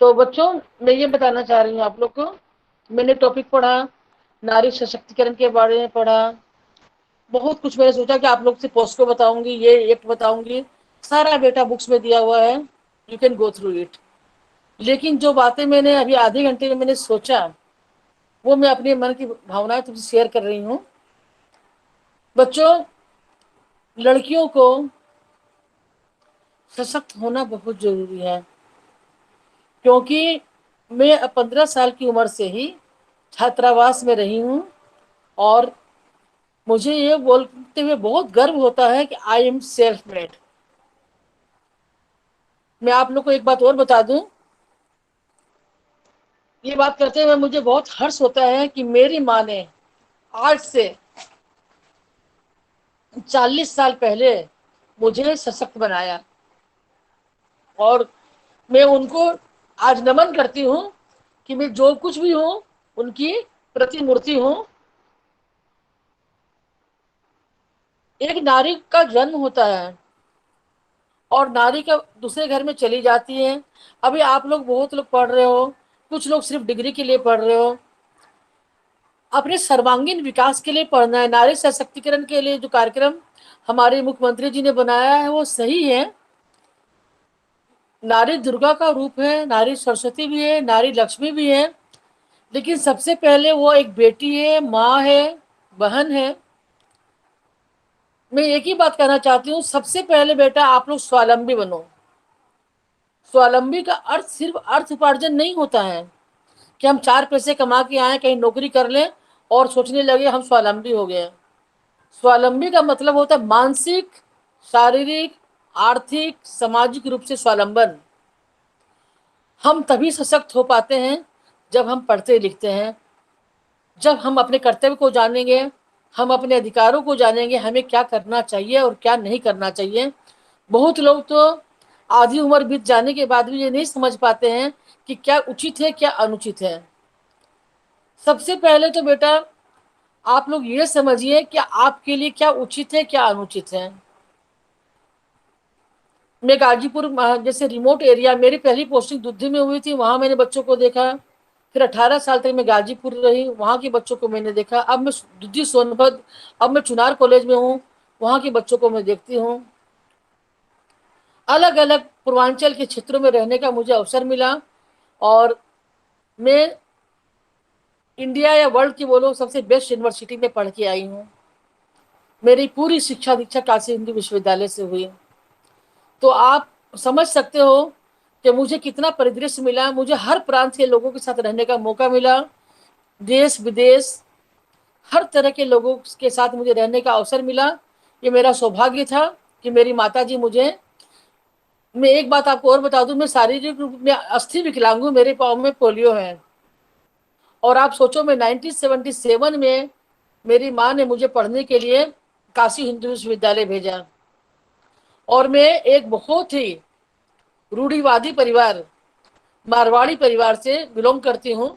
तो बच्चों, मैं ये बताना चाह रही हूँ आप लोग को, मैंने टॉपिक पढ़ा, नारी सशक्तिकरण के बारे में पढ़ा, बहुत कुछ मैंने सोचा कि आप लोग से पोस्को बताऊंगी, ये एक बताऊंगी, सारा बेटा बुक्स में दिया हुआ है, you can go through it. लेकिन जो बातें मैंने अभी आधे घंटे में मैंने सोचा, वो मैं अपने मन की भावनाएं तुमसे शेयर कर रही हूँ। बच्चों, लड़कियों को सशक्त होना बहुत जरूरी है, क्योंकि मैं 15 साल की उम्र से ही छात्रावास में रही हूँ, और मुझे ये बोलते हुए बहुत गर्व होता है कि आई एम सेल्फ मेड। मैं आप लोग को एक बात और बता दूं, ये बात करते हुए मुझे बहुत हर्ष होता है कि मेरी माँ ने आज से 40 साल पहले मुझे सशक्त बनाया, और मैं उनको आज नमन करती हूँ कि मैं जो कुछ भी हूँ उनकी प्रतिमूर्ति हूँ। एक नारी का जन्म होता है और नारी का दूसरे घर में चली जाती है। अभी आप लोग बहुत लोग पढ़ रहे हो, कुछ लोग सिर्फ डिग्री के लिए पढ़ रहे हो, अपने सर्वांगीण विकास के लिए पढ़ना है। नारी सशक्तिकरण के लिए जो कार्यक्रम हमारे मुख्यमंत्री जी ने बनाया है वो सही है। नारी दुर्गा का रूप है, नारी सरस्वती भी है, नारी लक्ष्मी भी है, लेकिन सबसे पहले वो एक बेटी है, माँ है, बहन है। मैं एक ही बात कहना चाहती हूँ, सबसे पहले बेटा आप लोग स्वावलंबी बनो। स्वावलंबी का अर्थ सिर्फ अर्थ उपार्जन नहीं होता है कि हम 4 पैसे कमा के आए, कहीं नौकरी कर लें और सोचने लगे हम स्वावलंबी हो गए। स्वावलंबी का मतलब होता है मानसिक, शारीरिक, आर्थिक, सामाजिक रूप से स्वावलंबन। हम तभी सशक्त हो पाते हैं जब हम पढ़ते लिखते हैं, जब हम अपने कर्तव्य को जानेंगे, हम अपने अधिकारों को जानेंगे, हमें क्या करना चाहिए और क्या नहीं करना चाहिए। बहुत लोग तो आधी उम्र बीत जाने के बाद भी ये नहीं समझ पाते हैं कि क्या उचित है क्या अनुचित है। सबसे पहले तो बेटा आप लोग ये समझिए कि आपके लिए क्या उचित है क्या अनुचित है। मैं गाजीपुर जैसे रिमोट एरिया, मेरी पहली पोस्टिंग दुद्धि में हुई थी, वहां मैंने बच्चों को देखा। फिर 18 साल तक मैं गाजीपुर रही, वहां के बच्चों को मैंने देखा। अब मैं दुद्धि सोनभद्र, अब मैं चुनार कॉलेज में हूँ, वहां के बच्चों को मैं देखती हूँ। अलग अलग पूर्वांचल के क्षेत्रों में रहने का मुझे अवसर मिला, और मैं इंडिया या वर्ल्ड की बोलो सबसे बेस्ट यूनिवर्सिटी में पढ़ के आई हूँ। मेरी पूरी शिक्षा दीक्षा काशी हिंदू विश्वविद्यालय से हुई। तो आप समझ सकते हो कि मुझे कितना परिदृश्य मिला, मुझे हर प्रांत के लोगों के साथ रहने का मौका मिला। देश विदेश हर तरह के लोगों के साथ मुझे रहने का अवसर मिला। ये मेरा सौभाग्य था कि मेरी माता जी मुझे, मैं एक बात आपको और बता दूं, मैं शारीरिक रूप में अस्थि विकलांग हूँ, मेरे पाँव में पोलियो है। और आप सोचो, मैं 1977 में मेरी माँ ने मुझे पढ़ने के लिए काशी हिंदू विश्वविद्यालय भेजा, और मैं एक बहुत ही रूढ़िवादी परिवार, मारवाड़ी परिवार से बिलोंग करती हूँ,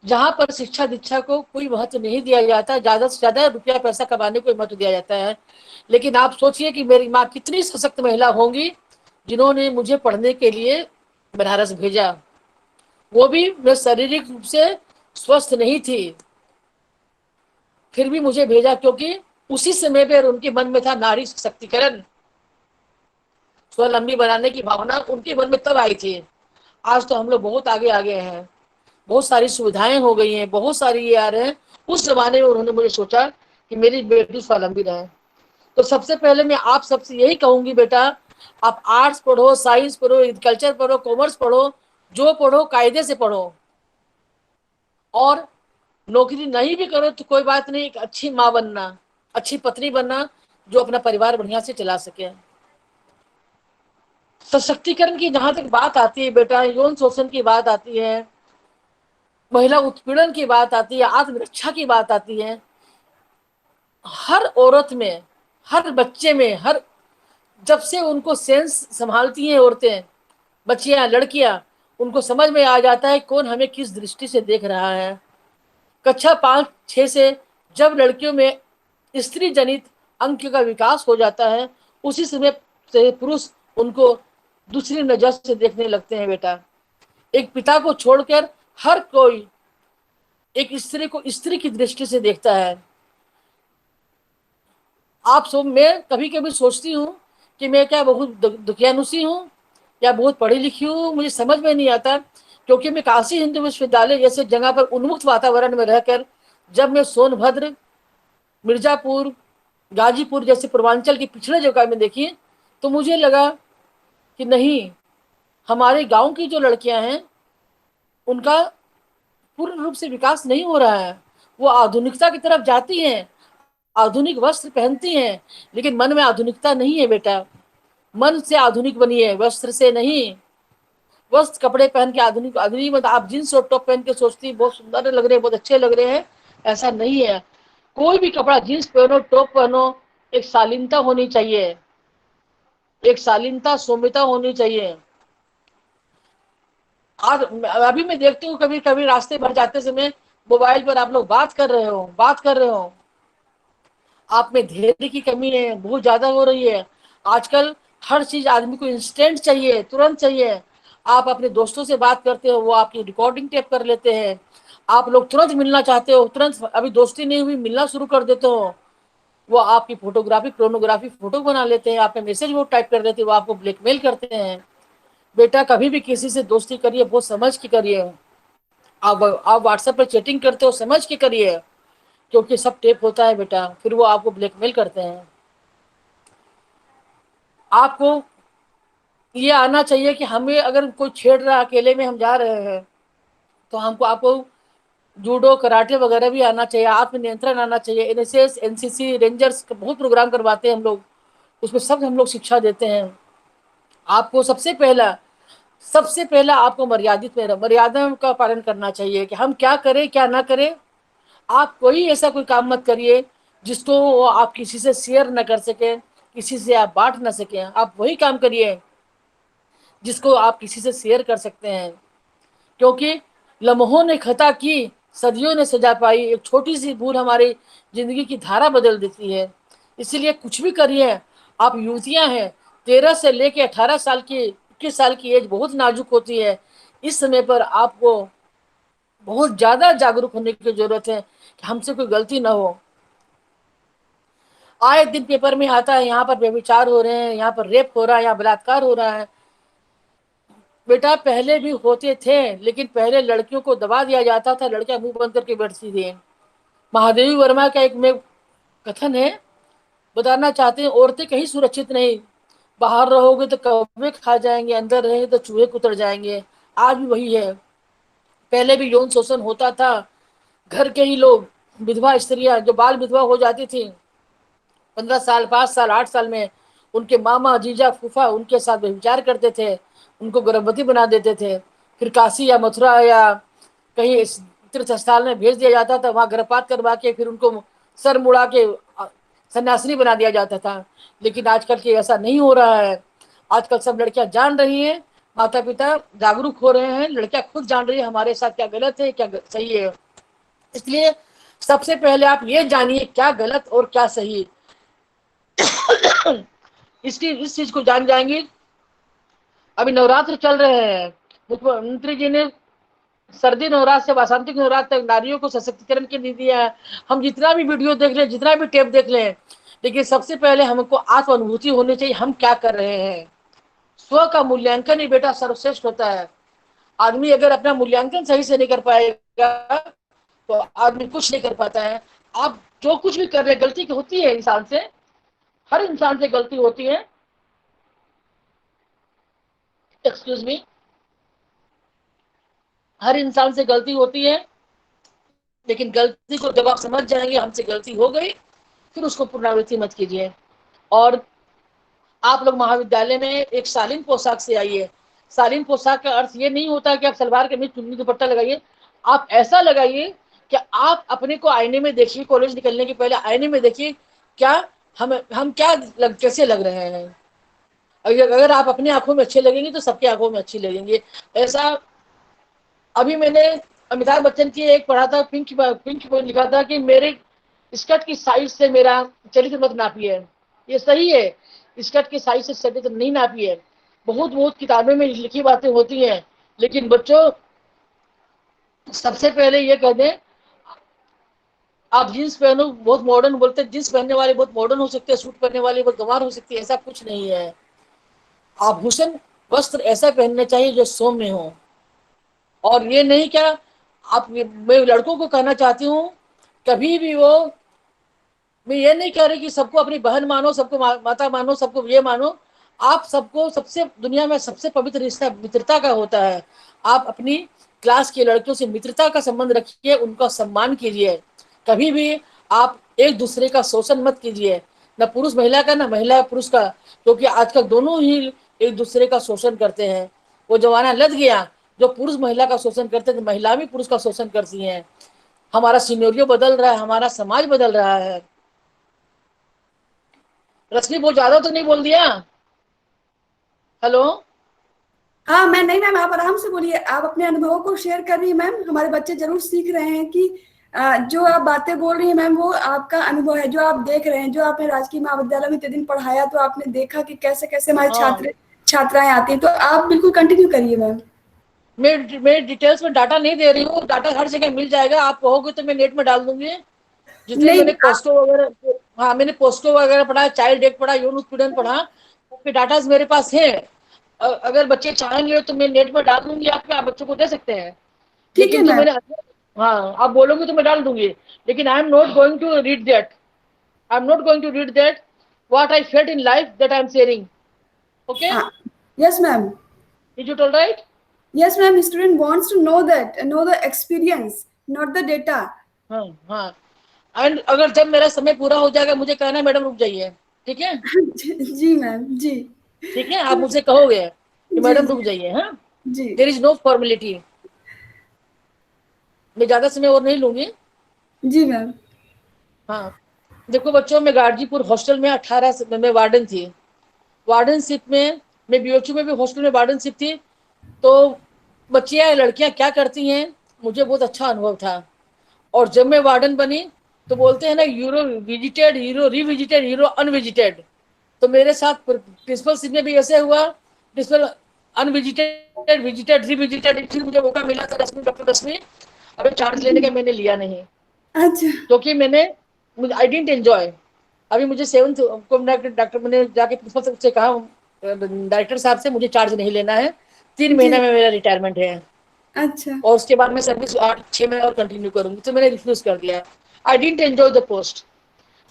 जहां पर शिक्षा दीक्षा को कोई महत्व नहीं दिया जाता, ज्यादा से ज्यादा रुपया पैसा कमाने को महत्व दिया जाता है। लेकिन आप सोचिए कि मेरी माँ कितनी सशक्त महिला होंगी जिन्होंने मुझे पढ़ने के लिए बनारस भेजा। वो भी मैं शारीरिक रूप से स्वस्थ नहीं थी, फिर भी मुझे भेजा, क्योंकि उसी समय पर उनके मन में था नारी सशक्तिकरण, स्वावलंबी बनाने की भावना उनके मन में तब आई थी। आज तो हम लोग बहुत आगे आ गए हैं, बहुत सारी सुविधाएं हो गई हैं, बहुत सारी ये आ रहे हैं। उस जमाने में उन्होंने मुझे सोचा कि मेरी बेटी स्वावलंबी रहे। तो सबसे पहले मैं आप सबसे यही कहूंगी, बेटा आप आर्ट्स पढ़ो, साइंस पढ़ो, एग्रीकल्चर पढ़ो, कॉमर्स पढ़ो, जो पढ़ो कायदे से पढ़ो। और नौकरी नहीं भी करो तो कोई बात नहीं, एक अच्छी माँ बनना, अच्छी पत्नी बनना, जो अपना परिवार बढ़िया से चला सके। सशक्तिकरण की जहां तक बात आती है बेटा, यौन शोषण की बात आती है, महिला उत्पीड़न की बात आती है, आत्मरक्षा की बात आती है, हर औरत में, हर बच्चे में, हर जब से उनको सेंस संभालती हैं औरतें, बच्चियां, लड़कियां, उनको समझ में आ जाता है कौन हमें किस दृष्टि से देख रहा है। कक्षा 5-6 से जब लड़कियों में स्त्री जनित अंक का विकास हो जाता है, उसी समय से पुरुष उनको दूसरी नजर से देखने लगते हैं बेटा। एक पिता को छोड़कर हर कोई एक स्त्री को स्त्री की दृष्टि से देखता है। आप सब, मैं कभी कभी सोचती हूँ कि मैं क्या बहुत दुखियानुसी हूँ या बहुत पढ़ी लिखी हूँ, मुझे समझ में नहीं आता। क्योंकि मैं काशी हिंदू विश्वविद्यालय जैसे जगह पर उन्मुक्त वातावरण में रहकर जब मैं सोनभद्र, मिर्जापुर, गाजीपुर जैसे पूर्वांचल की पिछड़े जगह में देखी, तो मुझे लगा कि नहीं, हमारे गांव की जो लड़कियां हैं उनका पूर्ण रूप से विकास नहीं हो रहा है। वो आधुनिकता की तरफ जाती हैं, आधुनिक वस्त्र पहनती हैं, लेकिन मन में आधुनिकता नहीं है बेटा। मन से आधुनिक बनिए, वस्त्र से नहीं। वस्त्र कपड़े पहन के आधुनिक आधुनिक मतलब आप जींस और टॉप पहन के सोचती बहुत सुंदर लग रहे हैं, बहुत अच्छे लग रहे हैं, ऐसा नहीं है। कोई भी कपड़ा जींस पहनो, टॉप पहनो, एक शालीनता होनी चाहिए, एक शालीनता सौम्यता होनी चाहिए। आज अभी मैं देखती हूँ कभी कभी रास्ते भर जाते समय मोबाइल पर आप लोग बात कर रहे हो, आप में धैर्य की कमी है, बहुत ज्यादा हो रही है। आजकल हर चीज आदमी को इंस्टेंट चाहिए, तुरंत चाहिए। आप अपने दोस्तों से बात करते हो, वो आपकी रिकॉर्डिंग टेप कर लेते हैं। आप लोग तुरंत मिलना चाहते हो, तुरंत, अभी दोस्ती नहीं हुई मिलना शुरू कर देते हो, वो आपकी फोटोग्राफी प्रोनोग्राफी फोटो बना लेते हैं, आपने मैसेज वो टाइप कर देते हैं, वो आपको ब्लैकमेल करते हैं। बेटा कभी भी किसी से दोस्ती करिए बहुत समझ के करिए। आप व्हाट्सएप पर चैटिंग करते हो समझ के करिए, क्योंकि सब टेप होता है बेटा, फिर वो आपको ब्लैकमेल करते हैं। आपको ये आना चाहिए कि हमें अगर कोई छेड़ रहा है, अकेले में हम जा रहे हैं, तो हमको आपको जूडो कराटे वगैरह भी आना चाहिए, आत्मनियंत्रण आना चाहिए। एनएसएस एनसीसी रेंजर्स बहुत प्रोग्राम करवाते हैं हम लोग, उसमें सब हम लोग शिक्षा देते हैं। आपको सबसे पहला आपको मर्यादा का पालन करना चाहिए कि हम क्या करें क्या ना करें। आप कोई ऐसा कोई काम मत करिए जिसको आप किसी से शेयर न कर सके, किसी से आप बांट ना सके। आप वही काम करिए जिसको आप किसी से शेयर कर सकते हैं। क्योंकि लम्हों ने खता की, सदियों ने सजा पाई, एक छोटी सी भूल हमारी जिंदगी की धारा बदल देती है। इसीलिए कुछ भी करिए। आप युवतियां हैं, 13 से लेके 18 साल की, 21 साल की एज बहुत नाजुक होती है। इस समय पर आपको बहुत ज्यादा जागरूक होने की जरूरत है कि हमसे कोई गलती ना हो। आए दिन पेपर में आता है यहाँ पर व्यभिचार हो रहे हैं, यहाँ पर रेप हो रहा है, यहाँ बलात्कार हो रहा है। बेटा पहले भी होते थे, लेकिन पहले लड़कियों को दबा दिया जाता था, लड़कियां मुंह बंद करके बैठती थी। महादेवी वर्मा का एक में कथन है, बताना चाहते हैं, औरतें कहीं सुरक्षित नहीं, बाहर रहोगे तो कौवे खा जाएंगे, अंदर रहेंगे तो चूहे कुतर जाएंगे। आज भी वही है। पहले भी यौन शोषण होता था, घर के ही लोग, विधवा स्त्रियां जो बाल विधवा हो जाती थी 15 साल 5 साल 8 साल में, उनके मामा जीजा फूफा उनके साथ व्यभिचार करते थे, उनको गर्भवती बना देते थे। फिर काशी या मथुरा या कहीं तीर्थ स्थल में भेज दिया जाता था, वहां गर्भपात करवा के फिर उनको सर मुड़ा के सन्यासिनी बना दिया जाता था। लेकिन आजकल के ऐसा नहीं हो रहा है। आजकल सब लड़कियां जान रही हैं, माता पिता जागरूक हो रहे हैं, लड़कियां खुद जान रही है हमारे साथ क्या गलत है क्या सही है। इसलिए सबसे पहले आप ये जानिए क्या गलत और क्या सही। इसकी इस चीज को जान जाएंगे। अभी नवरात्र चल रहे हैं, मुख्यमंत्री जी ने सर्दी नवरात्र से वासंतिक नवरात्र तक नारियों को सशक्तिकरण की नीति दिया है। हम जितना भी वीडियो देख लें, जितना भी टेप देख लें, लेकिन सबसे पहले हमको आत्म अनुभूति होनी चाहिए हम क्या कर रहे हैं। स्व का मूल्यांकन ही बेटा सर्वश्रेष्ठ होता है। आदमी अगर अपना मूल्यांकन सही से नहीं कर पाएगा तो आदमी कुछ नहीं कर पाता है। आप जो कुछ भी कर रहे हैं, गलती होती है इंसान से, हर इंसान से गलती होती है। एक्सक्यूज मी, हर इंसान से गलती होती है, लेकिन गलती को जब आप समझ जाएंगे हमसे गलती हो गई, फिर उसको पुनरावृत्ति मत कीजिए। और आप लोग महाविद्यालय में एक शालीन पोशाक से आइए। शालीन पोशाक का अर्थ ये नहीं होता कि आप सलवार कमीज चुन्नी दुपट्टा लगाइए। आप ऐसा लगाइए कि आप अपने को आईने में देखिए, कॉलेज निकलने के पहले आईने में देखिए क्या हम क्या कैसे लग रहे हैं। अगर आप अपनी आंखों में अच्छे लगेंगे तो सबकी आंखों में अच्छी लगेंगे। ऐसा अभी मैंने अमिताभ बच्चन की एक पढ़ा था, पिंक पिंक लिखा था कि मेरे स्कर्ट की साइज से मेरा चरित्र मत नापिए। ये सही है, स्कर्ट की साइज से चरित्र नहीं नापिए। बहुत बहुत किताबें में लिखी बातें होती हैं लेकिन बच्चों, सबसे पहले ये कह दें, आप जींस पहनो, बहुत मॉडर्न बोलते हैं, जींस पहनने वाले बहुत मॉडर्न हो सकते हैं, सूट पहनने वाले बहुत गंवार हो सकती है, ऐसा कुछ नहीं है। आभूषण वस्त्र ऐसा पहनना चाहिए जो सौम्य हो। और ये नहीं क्या, आप, मैं लड़कों को कहना चाहती हूँ, कभी भी वो, मैं ये नहीं कह रही कि सबको अपनी बहन मानो, सबको माता मानो, सबको ये मानो। आप सबको, सबसे दुनिया में सबसे पवित्र रिश्ता मित्रता का होता है। आप अपनी क्लास के लड़कियों से मित्रता का संबंध रखिए, उनका सम्मान कीजिए। कभी भी आप एक दूसरे का शोषण मत कीजिए, न पुरुष महिला का, न महिला पुरुष का, क्योंकि आजकल दोनों ही एक दूसरे का शोषण करते हैं। वो जमाना लग गया जो पुरुष महिला का शोषण करते थे, महिला भी पुरुष का शोषण करती हैं। हमारा सिनेरियो बदल रहा है, हमारा समाज बदल रहा है। रश्मि, बहुत ज्यादा तो नहीं बोल दिया? हेलो। हाँ मैम, नहीं मैम, आप आराम से बोलिए। आप अपने अनुभवों को शेयर कर रही है मैम, हमारे बच्चे जरूर सीख रहे हैं कि जो आप बातें बोल रही हैं मैम, वो आपका अनुभव है, जो आप देख रहे हैं, जो आपने राजकीय महाविद्यालय में इतने दिन पढ़ाया, तो आपने देखा कि कैसे कैसे हमारे हाँ, छात्र छात्राएं आती हैं। तो आप बिल्कुल कंटिन्यू करिए मैम। मैं डिटेल्स में डाटा नहीं दे रही हूँ, डाटा हर जगह मिल जाएगा, आप कहोगे तो मैं नेट में डाल दूंगी। जितने नहीं मैंने पोस्को वगैरह, हाँ मैंने पोस्को वगैरह पढ़ा, चाइल्ड एक पढ़ा, यौन उत्पीड़न पढ़ा, उसके डाटा मेरे पास है। अगर बच्चे चाहेंगे तो मैं नेट में डाल दूंगी, आपके, आप बच्चों को दे सकते हैं। ठीक है लेकिन जो मैम। मैंने, हाँ आप बोलोगे तो मैं डाल दूंगी, लेकिन I am not going to read that. I am not going to read that, what I felt in life, that I am sharing. Okay? हाँ, yes ma'am. Is it all right? Yes ma'am, student wants to know that, know the experience, not the data. हाँ, हाँ। And अगर जब मेरा समय पूरा हो जाएगा, मुझे कहना मैडम रुक जाइए। ठीक है? जी मैम, जी। ठीक है, आप मुझसे कहोगे कि जी मैडम जी रुक जाइए। हाँ, जी देर इज नो फॉर्मेलिटी। मैं ज्यादा समय और नहीं लूंगी। जी मैम। हाँ, देखो बच्चों, मैं गाजीपुर हॉस्टल में 18 में वार्डन थी। वार्डनशिप में, मैं बीओचयू में भी हॉस्टल में वार्डनशिप थी। तो बच्चियां लड़कियां क्या करती हैं, मुझे बहुत अच्छा अनुभव था। और जब मैं वार्डन बनी, तो बोलते हैं ना, euro visited, hero revisited, hero unvisited. तो मेरे साथ प्रिंसिपल में भी ऐसे हुआ। प्रिंसिपल अनविजिटेड, विजिटेड, रिविजिटेड, फिर मुझे मौका मिला था रश्मि, डॉक्टर रश्मि, अभी चार्ज लेने का मैंने लिया नहीं, अच्छा। क्योंकि मैंने, आई डिडंट एंजॉय। अभी मुझे 7th को डॉक्टर, मैंने जाके प्रिंसिपल से कहा, डायरेक्टर साहब से, मुझे चार्ज नहीं लेना है, 3 महीना जी। में मेरा रिटायरमेंट है, अच्छा। और उसके बाद मैं सर्विस 8-6 महीने और कंटिन्यू करूंगी। तो मैंने रिफ्यूज कर दिया। I didn't enjoy the post.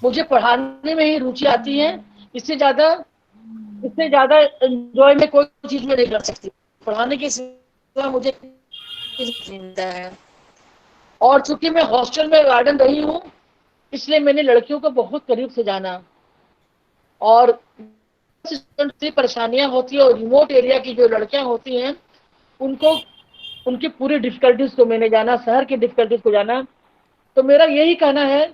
मुझे पढ़ाने में ही रुचि आती है, इससे ज्यादा, इससे ज्यादा एंजॉय में कोई चीज में नहीं कर सकती। पढ़ाने के सिवा मुझे नहीं मिलता है। और चूंकि मैं हॉस्टल में वार्डन रही हूँ, इसलिए मैंने लड़कियों को बहुत करीब से जाना। और से परेशानियां होती है, और रिमोट एरिया की जो लड़कियां होती हैं, उनको, उनकी पूरी डिफिकल्टीज को मैंने जाना, शहर की डिफिकल्टीज को जाना। तो मेरा यही कहना है,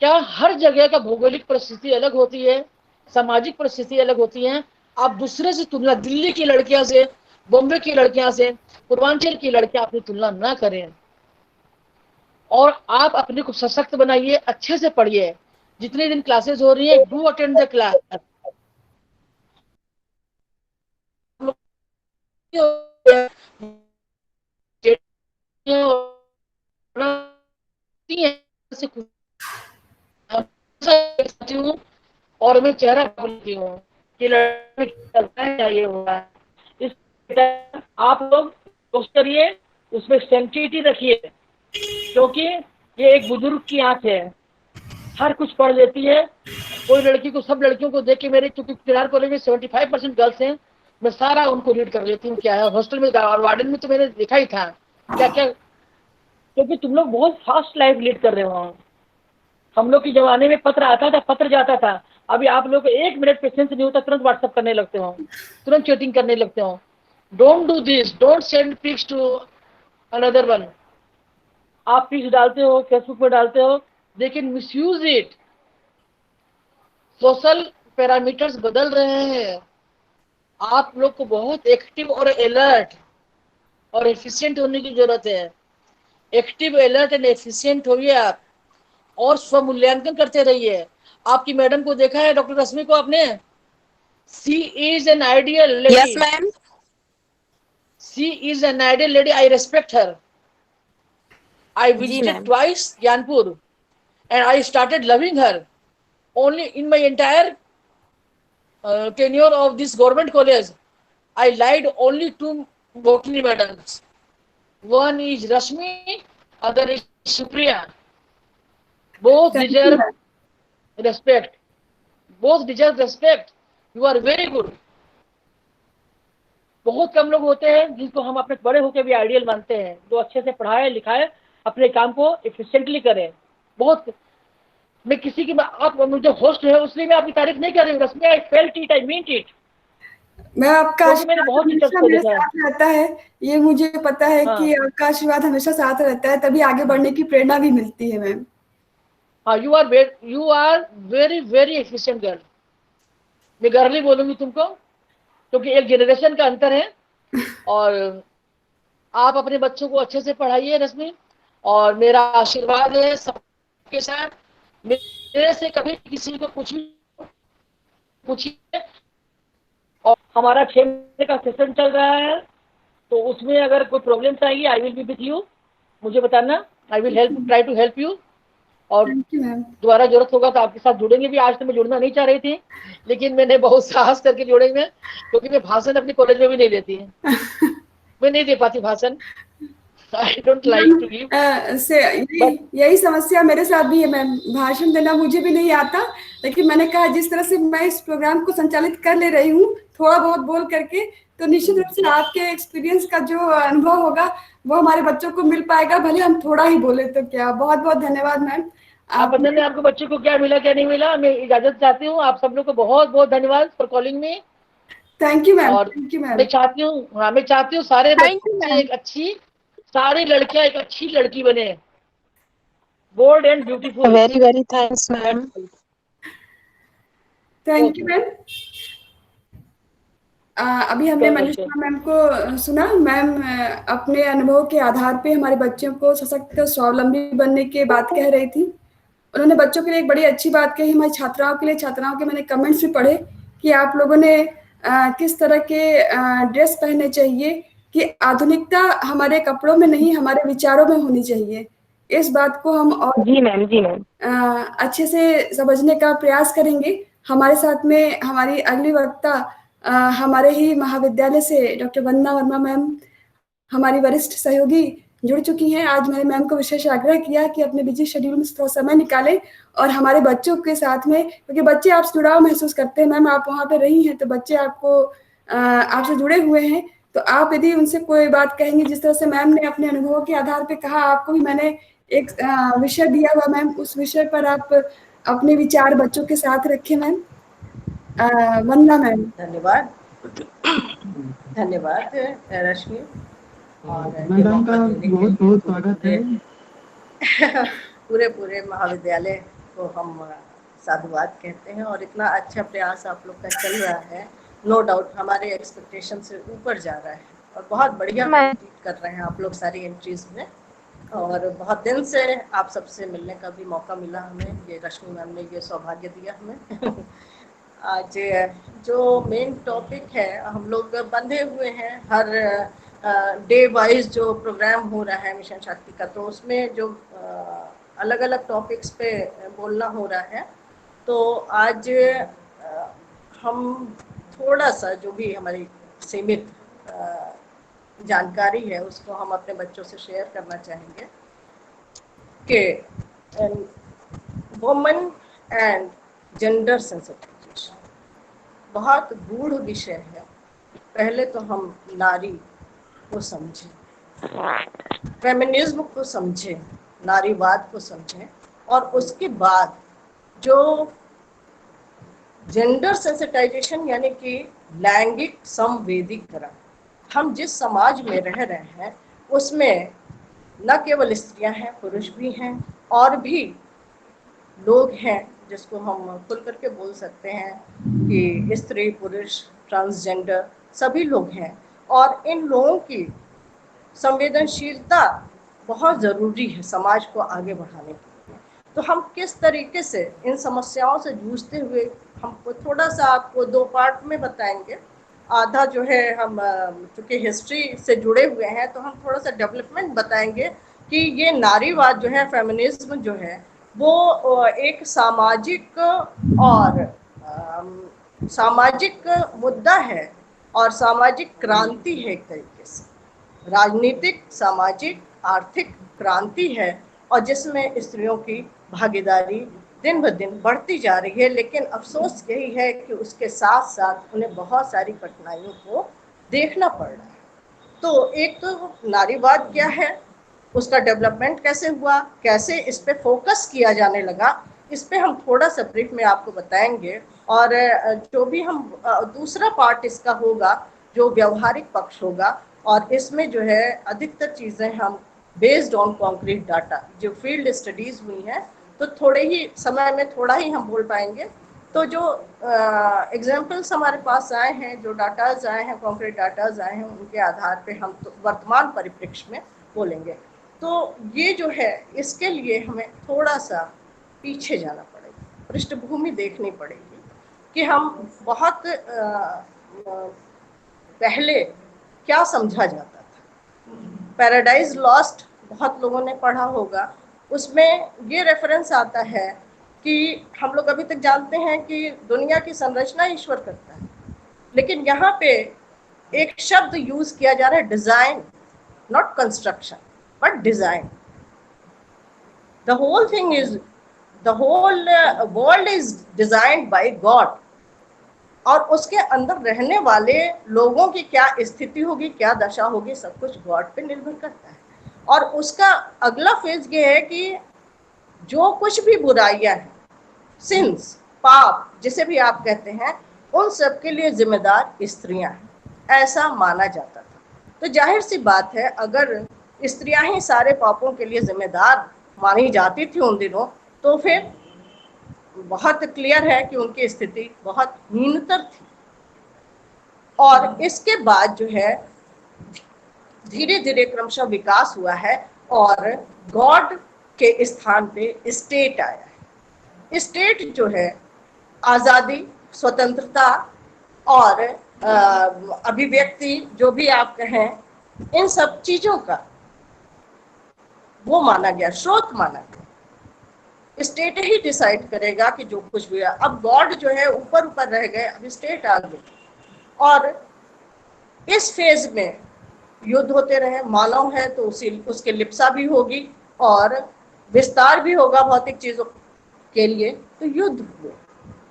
क्या हर जगह का भौगोलिक परिस्थिति अलग होती है, सामाजिक परिस्थिति अलग होती है। आप दूसरे से तुलना, दिल्ली की लड़कियां से, बॉम्बे की लड़कियां से, पूर्वांचल की लड़कियां, अपनी तुलना ना करें। और आप अपने को सशक्त बनाइए, अच्छे से पढ़िए। जितने दिन क्लासेस हो रही है, डू अटेंड द क्लास। और मैं चेहरा बोलती हूँ कि लड़का चलता है या ये हुआ है। इस आप लोग कोशिश करिए, उसमें सेंसिटिविटी रखिए, क्योंकि ये एक बुजुर्ग की आंख है, हर कुछ पढ़ लेती है। कोई लड़की को, सब लड़कियों को देख के, मेरे चूंकि किरार कॉलेज में 75% गर्ल्स हैं, मैं सारा उनको रीड कर लेती हूँ क्या है हॉस्टल में। और वार्डन में तो मैंने देखा ही था क्या क्या, क्योंकि तुम लोग बहुत फास्ट लाइफ लीड कर रहे हो। हम लोग के जमाने में पत्र आता था, पत्र जाता था। अभी आप लोग को 1 मिनट पेशेंस नहीं होता, तुरंत व्हाट्सअप करने लगते हो, तुरंत चैटिंग करने लगते हो। Don't do this, don't send pics to another one. आप पिक्स डालते हो, फेसबुक पे डालते हो, they can misuse it. Social parameters बदल रहे हैं। आप लोग को बहुत एक्टिव और अलर्ट और एफिशिएंट होने की जरूरत है। एक्टिव, अलर्ट एंड एफिशिएंट होइए आप, और स्वमूल्यांकन करते रहिए। आपकी मैडम को देखा है, डॉक्टर रश्मि को आपने? She is an ideal lady. Yes ma'am. She is an ideal lady. I respect her. I जी visited ma'am. twice Gyanpur and I started loving her. Only in my entire tenure of this government college, I liked only two botany madams. One is Rashmi, other is Supriya. Both thank you deserve ma'am. respect. Both deserve respect. You are very good. बहुत कम लोग होते हैं जिनको हम अपने बड़े होकर भी आइडियल मानते हैं, जो अच्छे से पढ़ाए लिखाए, अपने काम को एफिशिएंटली करें। बहुत मैं किसी की आप मुझे होस्ट है उसलिए मैं आपकी तारीफ नहीं कर रही हूँ Rashmi, I felt it, I mean it, मैं आपका क्योंकि मैंने आशीर्वाद बहुत टीचर्स हमेशा को मेरे देखा है। साथ रहता है। ये मुझे पता है कि हाँ आपका आशीर्वाद हमेशा साथ रहता है, तभी आगे बढ़ने की प्रेरणा भी मिलती है मैम। हाँ, you are very very efficient girl. मैं गर्ल ही बोलूंगी तुमको, क्योंकि एक जनरेशन का अंतर है। और आप अपने बच्चों को अच्छे से पढ़ाइए रश्मि, और मेरा आशीर्वाद है सबके साथ। मेरे से कभी किसी को कुछ भी पूछिए। और हमारा 6 महीने का सेशन चल रहा है, तो उसमें अगर कोई प्रॉब्लम्स आएगी I will be with you, मुझे बताना। I will help, try to help you. और थैंक यू मैम। दोबारा जरूरत होगा तो आपके साथ जुड़ेंगे भी। आज तो मैं जुड़ना नहीं चाह रही थी, लेकिन मैंने बहुत साहस करके जोड़ेंगे, क्योंकि मैं भाषण अपने कॉलेज में भी नहीं देती है, मैं नहीं दे पाती भाषण। I don't like ma'am to give, से यही बट यही समस्या मेरे साथ भी है मैम। भाषण देना मुझे भी नहीं आता, लेकिन मैंने कहा जिस तरह से मैं इस प्रोग्राम को संचालित कर ले रही हूँ थोड़ा बहुत बोल करके, तो निश्चित रूप से आपके एक्सपीरियंस का जो अनुभव होगा वो हमारे बच्चों को मिल पाएगा, भले हम थोड़ा ही बोले तो क्या। बहुत बहुत धन्यवाद मैम। आप पता आपने नहीं आपको बच्चे को क्या मिला क्या नहीं मिला। मैं इजाजत चाहती हूँ। आप सब लोग को बहुत बहुत धन्यवाद for calling me. Thank you ma'am. और थैंक यू मैम। मैं चाहती हूँ, हाँ मैं चाहती हूँ सारे थैंक यू बच्चे मैम। एक अच्छी, सारी लड़कियां एक अच्छी लड़की बने, bold and beautiful. Very very thanks ma'am. That's thank you okay. Ma'am. अभी हमने मनीषा मैम को सुना। मैम अपने अनुभव के आधार पे हमारे बच्चों को सशक्त स्वावलंबी बनने की बात कह रही थी। उन्होंने बच्चों के लिए एक बड़ी अच्छी बात कही। हमारी छात्राओं के लिए, छात्राओं के मैंने कमेंट्स भी पढ़े कि आप लोगों ने किस तरह के ड्रेस पहनने चाहिए, कि आधुनिकता हमारे कपड़ों में नहीं हमारे विचारों में होनी चाहिए। इस बात को हम और जी मैम। जी मैम। अच्छे से समझने का प्रयास करेंगे। हमारे साथ में हमारी अगली वक्ता हमारे ही महाविद्यालय से डॉक्टर वंदना वर्मा मैम, हमारी वरिष्ठ सहयोगी जुड़ चुकी हैं। आज मैंने मैम को विशेष आग्रह किया कि अपने बिजी शेड्यूल में थोड़ा समय निकालें और हमारे बच्चों के साथ में, क्योंकि बच्चे आपसे जुड़ाव महसूस करते हैं। मैम आप वहाँ पे रही हैं तो बच्चे आपको आपसे जुड़े हुए हैं। तो आप यदि उनसे कोई बात कहेंगी, जिस तरह से मैम ने अपने अनुभव के आधार पे कहा, आपको भी मैंने एक विषय दिया हुआ मैम, उस विषय पर आप अपने विचार बच्चों के साथ रखें मैम। वंदना मैम। धन्यवाद। धन्यवाद रश्मि, और ये मैडम मौका का देने के बहुत लिए बहुत स्वागत है। पूरे महाविद्यालय को हम साधुवाद कहते हैं। और इतना अच्छा प्रयास आप लोग का चल रहा है, नो डाउट हमारे एक्सपेक्टेशन से ऊपर जा रहा है, और बहुत बढ़िया कंप्लीट कर रहे हैं आप लोग सारी एंट्रीज में। और बहुत दिन से आप सबसे मिलने का भी मौका मिला हमें, ये रश्मि मैम ने ये सौभाग्य दिया हमें। आज जो मेन टॉपिक है, हम लोग बंधे हुए हैं हर डे वाइज जो प्रोग्राम हो रहा है मिशन शक्ति का, तो उसमें जो अलग अलग टॉपिक्स पे बोलना हो रहा है। तो आज हम थोड़ा सा जो भी हमारी सीमित जानकारी है उसको हम अपने बच्चों से शेयर करना चाहेंगे कि वुमेन एंड जेंडर सेंसिटिविटी बहुत गूढ़ विषय है। पहले तो हम नारी को समझें, फेमिनिज्म को समझें, नारीवाद को समझें, और उसके बाद जो जेंडर सेंसिटाइजेशन यानी कि लैंगिक संवेदीकरण, हम जिस समाज में रह रहे हैं उसमें न केवल स्त्रियां हैं, पुरुष भी हैं, और भी लोग हैं जिसको हम खुल करके बोल सकते हैं कि स्त्री, पुरुष, ट्रांसजेंडर सभी लोग हैं। और इन लोगों की संवेदनशीलता बहुत ज़रूरी है समाज को आगे बढ़ाने के लिए। तो हम किस तरीके से इन समस्याओं से जूझते हुए, हम थोड़ा सा आपको 2 पार्ट में बताएंगे। आधा जो है हम चूंकि हिस्ट्री से जुड़े हुए हैं तो हम थोड़ा सा डेवलपमेंट बताएंगे कि ये नारीवाद जो है, फेमिनिज्म जो है, वो एक सामाजिक और सामाजिक मुद्दा है और सामाजिक क्रांति है, एक तरीके से राजनीतिक, सामाजिक, आर्थिक क्रांति है, और जिसमें स्त्रियों की भागीदारी दिन ब दिन बढ़ती जा रही है। लेकिन अफसोस यही है कि उसके साथ साथ उन्हें बहुत सारी कठिनाइयों को देखना पड़ रहा है। तो एक तो नारीवाद क्या है, उसका डेवलपमेंट कैसे हुआ, कैसे इस पे फोकस किया जाने लगा, इस पे हम थोड़ा सा ब्रीफ में आपको बताएंगे। और जो भी हम दूसरा पार्ट इसका होगा जो व्यवहारिक पक्ष होगा, और इसमें जो है अधिकतर चीज़ें हम बेस्ड ऑन कॉन्क्रीट डाटा, जो फील्ड स्टडीज हुई हैं, तो थोड़े ही समय में थोड़ा ही हम बोल पाएंगे। तो जो एग्जाम्पल्स हमारे पास आए हैं, जो डाटाज आए हैं, कॉन्क्रीट डाटाज आए हैं, उनके आधार पे हम तो वर्तमान परिप्रेक्ष्य में बोलेंगे। तो ये जो है, इसके लिए हमें थोड़ा सा पीछे जाना पड़ेगा, पृष्ठभूमि देखनी पड़ेगी कि हम बहुत पहले क्या समझा जाता था। पैराडाइज लॉस्ट बहुत लोगों ने पढ़ा होगा, उसमें ये रेफरेंस आता है कि हम लोग अभी तक जानते हैं कि दुनिया की संरचना ईश्वर करता है, लेकिन यहाँ पे एक शब्द यूज किया जा रहा है, design, not construction but design. The whole thing is, the whole world is designed by God, और उसके अंदर रहने वाले लोगों की क्या स्थिति होगी, क्या दशा होगी, सब कुछ गॉड पे निर्भर करता है। और उसका अगला फेज ये है कि जो कुछ भी बुराइयां हैं, सिंस, पाप जिसे भी आप कहते हैं, उन सब के लिए जिम्मेदार स्त्रियां हैं, ऐसा माना जाता था। तो जाहिर सी बात है, अगर स्त्रियां ही सारे पापों के लिए जिम्मेदार मानी जाती थी उन दिनों, तो फिर बहुत क्लियर है कि उनकी स्थिति बहुत हीनतर थी। और इसके बाद जो है धीरे धीरे क्रमशः विकास हुआ है और गॉड के स्थान पे स्टेट आया है। स्टेट जो है आज़ादी, स्वतंत्रता और अभिव्यक्ति, जो भी आप कहें, इन सब चीज़ों का वो माना गया, स्रोत माना गया। स्टेट ही डिसाइड करेगा कि जो कुछ भी है। अब गॉड जो है ऊपर ऊपर रह गए, अब स्टेट आ गई, और इस फेज में युद्ध होते रहे। मानव है तो उसके लिप्सा भी होगी और विस्तार भी होगा भौतिक चीजों के लिए, तो युद्ध हुए।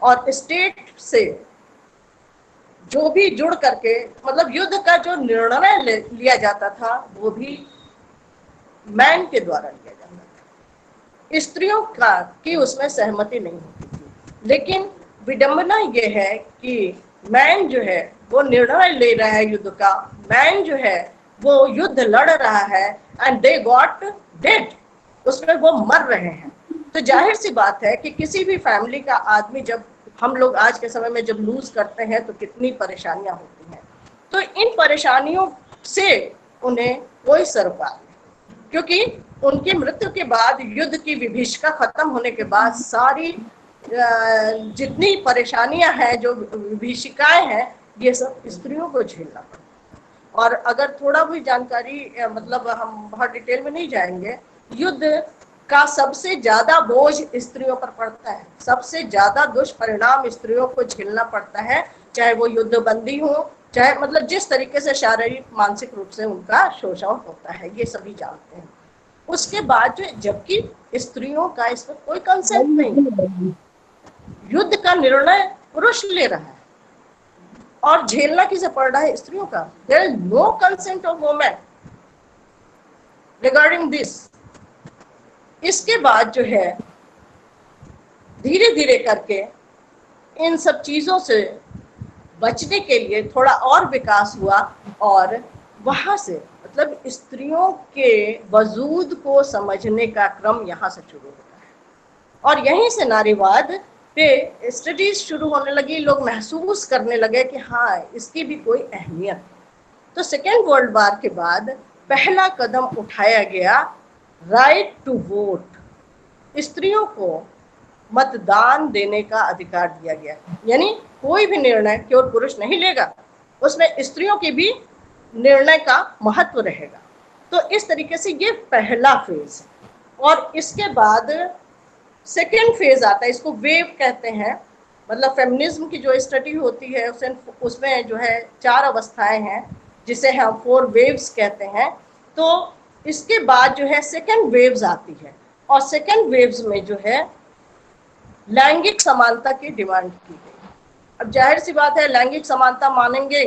और स्टेट से जो भी जुड़ करके, मतलब युद्ध का जो निर्णय लिया जाता था वो भी मैन के द्वारा लिया जाता था, स्त्रियों की उसमें सहमति नहीं होती थी। लेकिन विडंबना ये है कि मैन जो है वो निर्णय ले रहा है युद्ध का, मैन जो है वो युद्ध लड़ रहा है, एंड दे गॉट डेड, उसमें वो मर रहे हैं। तो जाहिर सी बात है कि किसी भी फैमिली का आदमी, जब हम लोग आज के समय में जब लूज करते हैं तो कितनी परेशानियां होती हैं। तो इन परेशानियों से उन्हें कोई सरोकार नहीं, क्योंकि उनकी मृत्यु के बाद, युद्ध की विभीषिका खत्म होने के बाद, सारी जितनी परेशानियां हैं, जो विभीषिकाएं हैं, ये सब स्त्रियों को झेलना पड़ता है। और अगर थोड़ा भी जानकारी, मतलब हम बहुत डिटेल में नहीं जाएंगे, युद्ध का सबसे ज्यादा बोझ स्त्रियों पर पड़ता है, सबसे ज्यादा दुष्परिणाम स्त्रियों को झेलना पड़ता है, चाहे वो युद्ध बंदी हो, चाहे मतलब जिस तरीके से शारीरिक मानसिक रूप से उनका शोषण होता है, ये सभी जानते हैं। उसके बाद जो, जबकि स्त्रियों का इसमें कोई कंसेंट नहीं, युद्ध का निर्णय पुरुष ले रहा है और झेलना किसे पड़ रहा है, स्त्रियों का। There is no consent of women regarding this. इसके बाद जो है धीरे धीरे करके इन सब चीजों से बचने के लिए थोड़ा और विकास हुआ, और वहां से मतलब स्त्रियों के वजूद को समझने का क्रम यहाँ से शुरू होता है, और यहीं से नारीवाद पे स्टडीज शुरू होने लगी। लोग महसूस करने लगे कि हाँ, इसकी भी कोई अहमियत है। तो सेकेंड वर्ल्ड वॉर के बाद पहला कदम उठाया गया, राइट टू वोट, स्त्रियों को मतदान देने का अधिकार दिया गया। यानी कोई भी निर्णय केवल पुरुष नहीं लेगा, उसमें स्त्रियों की भी निर्णय का महत्व रहेगा। तो इस तरीके से ये पहला फेज है। और इसके बाद सेकेंड फेज आता है, इसको वेव कहते हैं। मतलब फेमिनिज्म की जो स्टडी होती है उसमें जो है 4 अवस्थाएं हैं, जिसे हम 4 वेव्स कहते हैं। तो इसके बाद जो है सेकेंड वेव्स आती है, और सेकेंड वेव्स में जो है लैंगिक समानता की डिमांड की गई। अब जाहिर सी बात है, लैंगिक समानता मानेंगे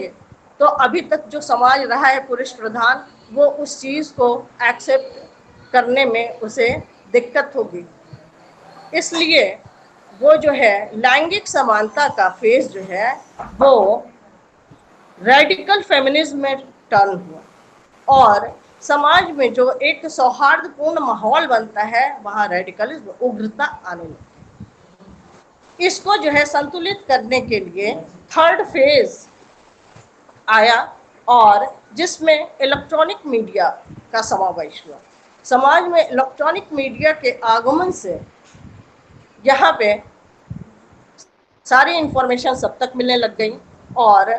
तो अभी तक जो समाज रहा है पुरुष प्रधान, वो उस चीज को एक्सेप्ट करने में उसे दिक्कत होगी। इसलिए वो जो है लैंगिक समानता का फेज जो है वो रेडिकल फेमिनिज्म में टर्न हुआ, और समाज में जो एक सौहार्दपूर्ण माहौल बनता है वहां रेडिकलिज्म उग्रता आने लगती। इसको जो है संतुलित करने के लिए थर्ड फेज आया, और जिसमें इलेक्ट्रॉनिक मीडिया का समावेश हुआ। समाज में इलेक्ट्रॉनिक मीडिया के आगमन से यहाँ पे सारी इंफॉर्मेशन सब तक मिलने लग गई, और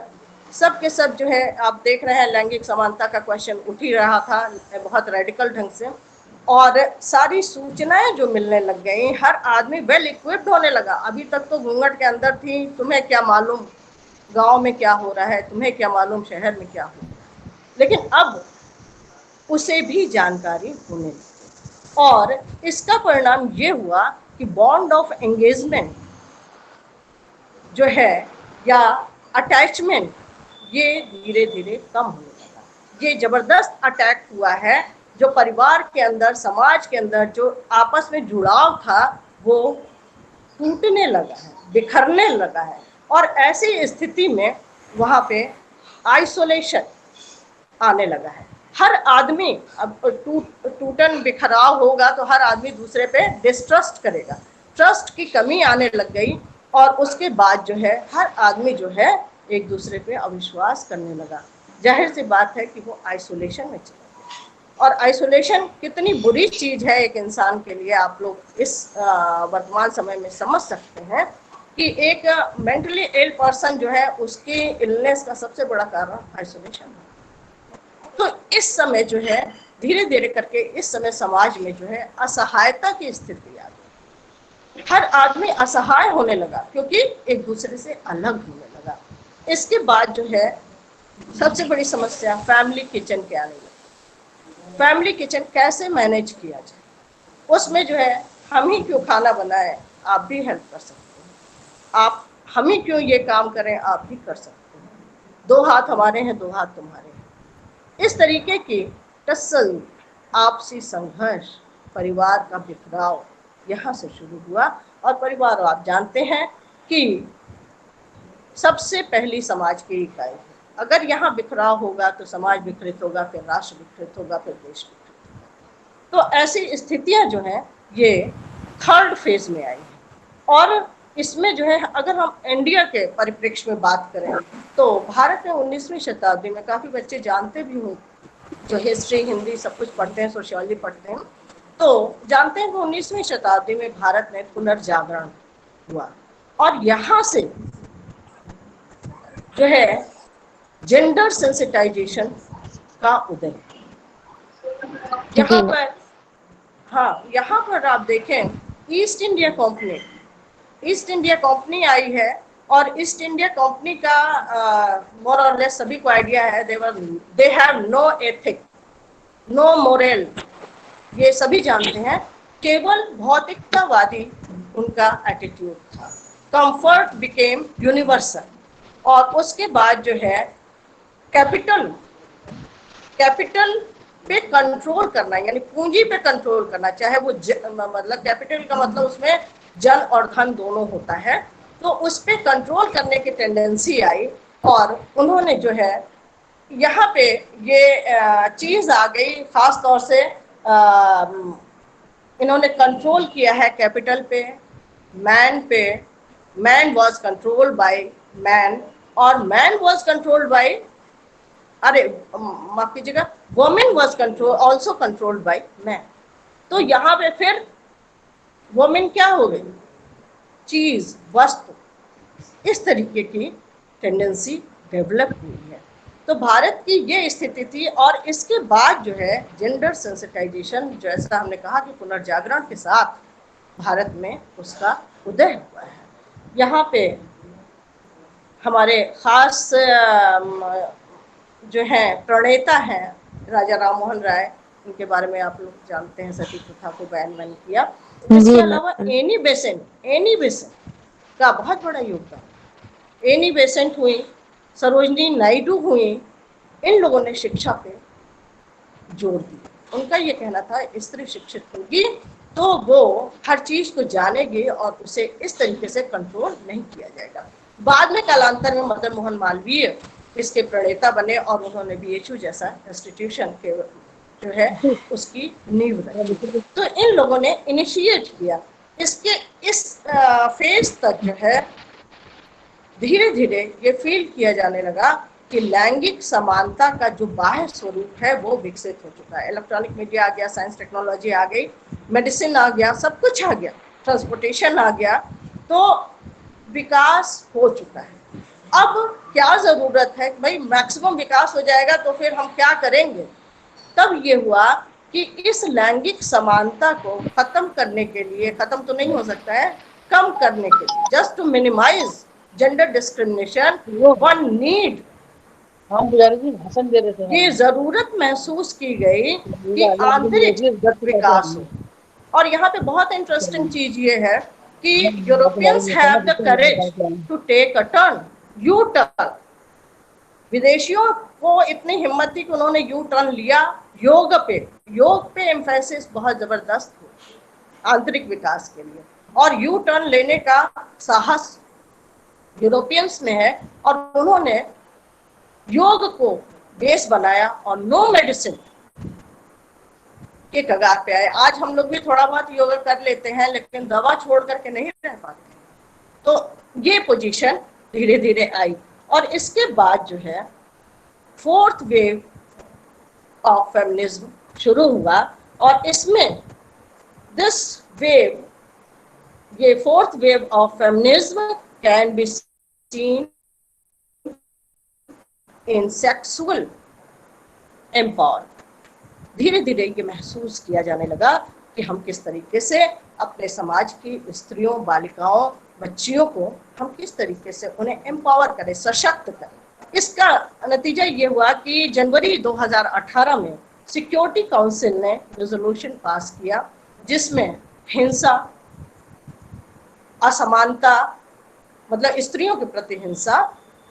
सब के सब जो है आप देख रहे हैं लैंगिक समानता का क्वेश्चन उठ ही रहा था बहुत रेडिकल ढंग से, और सारी सूचनाएं जो मिलने लग गई, हर आदमी वेल इक्विप्ड होने लगा। अभी तक तो घूंघट के अंदर थी, तुम्हें क्या मालूम गांव में क्या हो रहा है, तुम्हें क्या मालूम शहर में क्या हो रहा है, लेकिन अब उसे भी जानकारी होने लगी। और इसका परिणाम ये हुआ कि बॉन्ड ऑफ एंगेजमेंट जो है या अटैचमेंट, ये धीरे धीरे कम होने लगा। ये जबरदस्त अटैक हुआ है, जो परिवार के अंदर, समाज के अंदर जो आपस में जुड़ाव था वो टूटने लगा है, बिखरने लगा है। और ऐसी स्थिति में वहाँ पे आइसोलेशन आने लगा है। हर आदमी अब टूटन बिखराव होगा तो हर आदमी दूसरे पे डिस्ट्रस्ट करेगा, ट्रस्ट की कमी आने लग गई, और उसके बाद जो है हर आदमी जो है एक दूसरे पे अविश्वास करने लगा। जाहिर सी बात है कि वो आइसोलेशन में चला गया। और आइसोलेशन कितनी बुरी चीज है एक इंसान के लिए, आप लोग इस वर्तमान समय में समझ सकते हैं कि एक मेंटली इल पर्सन जो है उसकी इलनेस का सबसे बड़ा कारण आइसोलेशन है। तो इस समय जो है धीरे धीरे करके इस समय समाज में जो है असहायता की स्थिति आ गई। हर आदमी असहाय होने लगा क्योंकि एक दूसरे से अलग होने लगा। इसके बाद जो है सबसे बड़ी समस्या फैमिली किचन के आने लगी। फैमिली किचन कैसे मैनेज किया जाए, उसमें जो है हम ही क्यों खाना बनाए, आप भी हेल्प कर सकते हैं, आप हम ही क्यों ये काम करें, आप भी कर सकते हैं, 2 हाथ हमारे हैं 2 हाथ तुम्हारे हैं। इस तरीके की टस्सल, आपसी संघर्ष, परिवार का बिखराव यहाँ से शुरू हुआ। और परिवार आप जानते हैं कि सबसे पहली समाज की इकाई है। अगर यहाँ बिखराव होगा तो समाज विकृत होगा, फिर राष्ट्र विकृत होगा, फिर देश विकृत होगा। तो ऐसी स्थितियां जो हैं ये थर्ड फेज में आई हैं। और इसमें जो है अगर हम इंडिया के परिप्रेक्ष्य में बात करें तो भारत में 19वीं शताब्दी में, काफ़ी बच्चे जानते भी हों जो हिस्ट्री, हिंदी सब कुछ पढ़ते हैं, सोशियोलॉजी पढ़ते हैं, तो जानते हैं कि 19वीं शताब्दी में भारत में पुनर्जागरण हुआ। और यहाँ से जो है जेंडर सेंसिटाइजेशन का उदय। यहाँ पर यहाँ पर आप देखें ईस्ट इंडिया कंपनी आई है, और ईस्ट इंडिया कंपनी का मोर और लेस सभी को आइडिया है, they have no ethic, no moral, ये सभी जानते हैं, केवल भौतिकतावादी उनका एटीट्यूड था। Comfort became universal. और उसके बाद जो है कैपिटल पे कंट्रोल करना, यानी पूंजी पे कंट्रोल करना, चाहे वो मतलब कैपिटल का मतलब उसमें जन और धन दोनों होता है, तो उस पे कंट्रोल करने की टेंडेंसी आई। और उन्होंने जो है यहाँ पे ये चीज आ गई, खास तौर से इन्होंने कंट्रोल किया है कैपिटल पे, मैन पे। Man was controlled by man, और मैन वॉज कंट्रोल्ड बाय, माफ कीजिएगा, women was also controlled by man. तो यहाँ पे फिर वुमेन क्या हो गई, चीज, वस्तु, इस तरीके की टेंडेंसी डेवलप हुई है। तो भारत की ये स्थिति थी और इसके बाद जो है जेंडर सेंसिटाइजेशन, जैसा हमने कहा कि पुनर्जागरण के साथ भारत में उसका उदय हुआ है। यहाँ पे हमारे खास जो है प्रणेता हैं राजा राम मोहन राय, उनके बारे में आप लोग जानते हैं, सती प्रथा को बैन किया। इसके अलावा एनी बेसेंट का बहुत बड़ा योगदान। एनी बेसेंट हुई, सरोजनी नायडू हुई, इन लोगों ने शिक्षा पे जोर दिया। उनका ये कहना था स्त्री शिक्षित होगी तो वो हर चीज को जानेगी और उसे इस तरीके से कंट्रोल नहीं किया जाएगा। बाद में कालांतर में मदन मोहन मालवीय इसके प्रणेता बने और उन्होंने बीएचयू जैसा इंस्टीट्यूशन के जो है उसकी नींव रखी। तो इन लोगों ने इनिशिएट किया। इसके इस फेज तक जो है धीरे धीरे ये फील किया जाने लगा कि लैंगिक समानता का जो बाह्य स्वरूप है वो विकसित हो चुका है। इलेक्ट्रॉनिक मीडिया आ गया, साइंस टेक्नोलॉजी आ गई, मेडिसिन आ गया, सब कुछ आ गया, ट्रांसपोर्टेशन आ गया, तो विकास हो चुका है। अब क्या जरूरत है कि भाई मैक्सिमम विकास हो जाएगा तो फिर हम क्या करेंगे। तब ये हुआ कि इस लैंगिक समानता को खत्म करने के लिए, खत्म तो नहीं हो सकता है, कम करने के लिए, just to minimize gender discrimination, one need, हम पुजारी जी भाषण दे रहे थे, ये जरूरत महसूस की गई कि आंतरिक विकास हो। और यहाँ पे बहुत इंटरेस्टिंग चीज ये है कि Europeans have the courage to take a turn, U turn. विदेशियों को इतनी हिम्मत थी कि उन्होंने यू टर्न लिया योग पे एम्फेसिस बहुत जबरदस्त हो आंतरिक विकास के लिए, और यू टर्न लेने का साहस यूरोपियंस में है और उन्होंने योग को बेस बनाया और नो मेडिसिन के कगार पे आए। आज हम लोग भी थोड़ा बहुत योगा कर लेते हैं लेकिन दवा छोड़ करके नहीं रह पाते। तो ये पोजीशन धीरे धीरे आई और इसके बाद जो है फोर्थ वेव ऑफ फेमिनिज्म शुरू हुआ और इसमें दिस वेव, ये fourth wave of feminism can be seen in sexual empowerment. धीरे धीरे ये महसूस किया जाने लगा कि हम किस तरीके से अपने समाज की स्त्रियों, बालिकाओं, बच्चियों को हम किस तरीके से उन्हें एम्पावर करें, सशक्त करें। इसका नतीजा ये हुआ कि जनवरी 2018 में सिक्योरिटी काउंसिल ने रेजोल्यूशन पास किया जिसमें हिंसा, असमानता, मतलब स्त्रियों के प्रति हिंसा,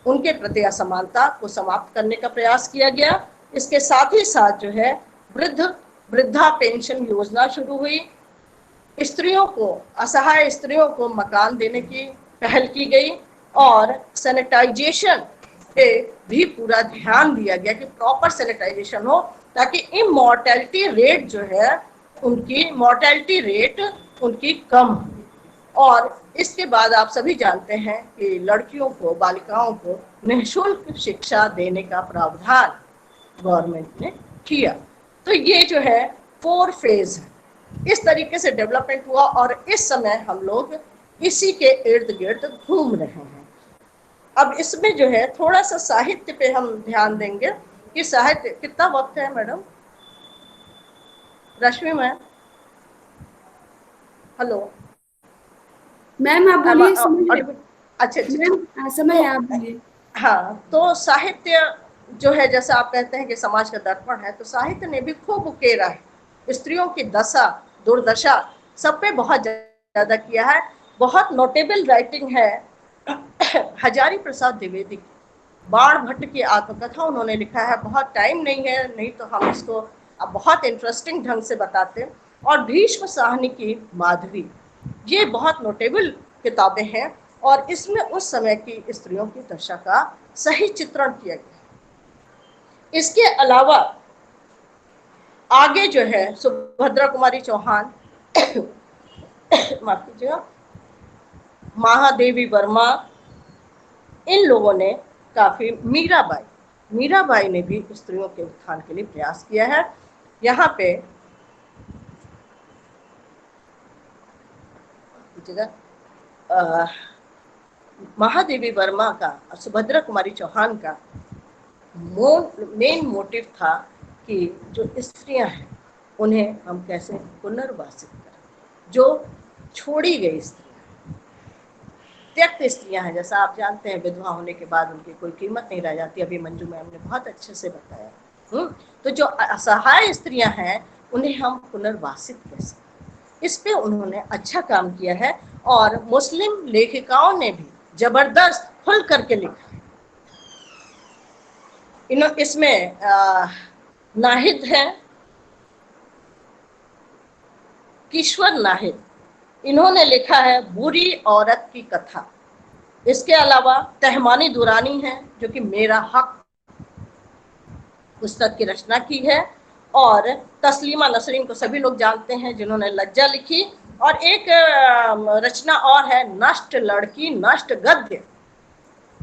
उनके प्रति असमानता को समाप्त करने का प्रयास किया गया। इसके साथ ही साथ जो है वृद्धा पेंशन योजना शुरू हुई। स्त्रियों को, असहाय स्त्रियों को मकान देने की पहल की गई और सैनिटाइजेशन पे भी पूरा ध्यान दिया गया कि प्रॉपर सैनिटाइजेशन हो ताकि इमॉर्टैलिटी रेट जो है उनकी, मॉर्टैलिटी रेट उनकी कम हो। और इसके बाद आप सभी जानते हैं कि लड़कियों को, बालिकाओं को निःशुल्क शिक्षा देने का प्रावधान गवर्नमेंट ने किया। तो ये जो है 4 फेज है। इस तरीके से डेवलपमेंट हुआ और इस समय हम लोग इसी के इर्द गिर्द घूम रहे हैं। अब इसमें जो है थोड़ा सा साहित्य पे हम ध्यान देंगे कि साहित्य, कितना वक्त है मैडम? रश्मि मैम, हेलो मैम आप बोलिए। अच्छा मैम समय है, आप बोलिए। हाँ, तो साहित्य जो है, जैसा आप कहते हैं कि समाज का दर्पण है, तो साहित्य ने भी खूब उकेरा है। स्त्रियों की दशा, दुर्दशा सब पे बहुत ज्यादा किया है। बहुत नोटेबल राइटिंग है हजारी प्रसाद द्विवेदी, बाण भट्ट की आत्मकथा उन्होंने लिखा है। बहुत टाइम नहीं है, नहीं तो हम इसको अब बहुत इंटरेस्टिंग ढंग से बताते। और भीष्म साहनी की माधवी, ये बहुत नोटेबल किताबें हैं और इसमें उस समय की स्त्रियों की दशा का सही चित्रण किया गया। इसके अलावा आगे जो है सुभद्रा कुमारी चौहान माफ कीजिएगा, महादेवी वर्मा, इन लोगों ने काफी, मीराबाई ने भी स्त्रियों के उत्थान के लिए प्रयास किया है। यहाँ पे महादेवी वर्मा का और सुभद्रा कुमारी चौहान का मेन मोटिव था कि जो स्त्रियां हैं उन्हें हम कैसे पुनर्वासित करें। जो छोड़ी गई स्त्रियां, त्यक्त स्त्रियां हैं, जैसा आप जानते हैं विधवा होने के बाद उनकी कोई कीमत नहीं रह जाती, अभी मंजू मैम ने बहुत अच्छे से बताया। तो जो असहाय स्त्रियां हैं उन्हें हम पुनर्वासित कैसे, इस पे उन्होंने अच्छा काम किया है। और मुस्लिम लेखिकाओं ने भी जबरदस्त खुल करके लिखा है। इसमें नाहिद है, किश्वर नाहिद, इन्होंने लिखा है बुरी औरत की कथा। इसके अलावा तहमानी दुरानी है जो कि मेरा हक पुस्तक की रचना की है, और तस्लीमा नसरीन को सभी लोग जानते हैं जिन्होंने लज्जा लिखी, और एक रचना और है नष्ट लड़की नष्ट गद्य।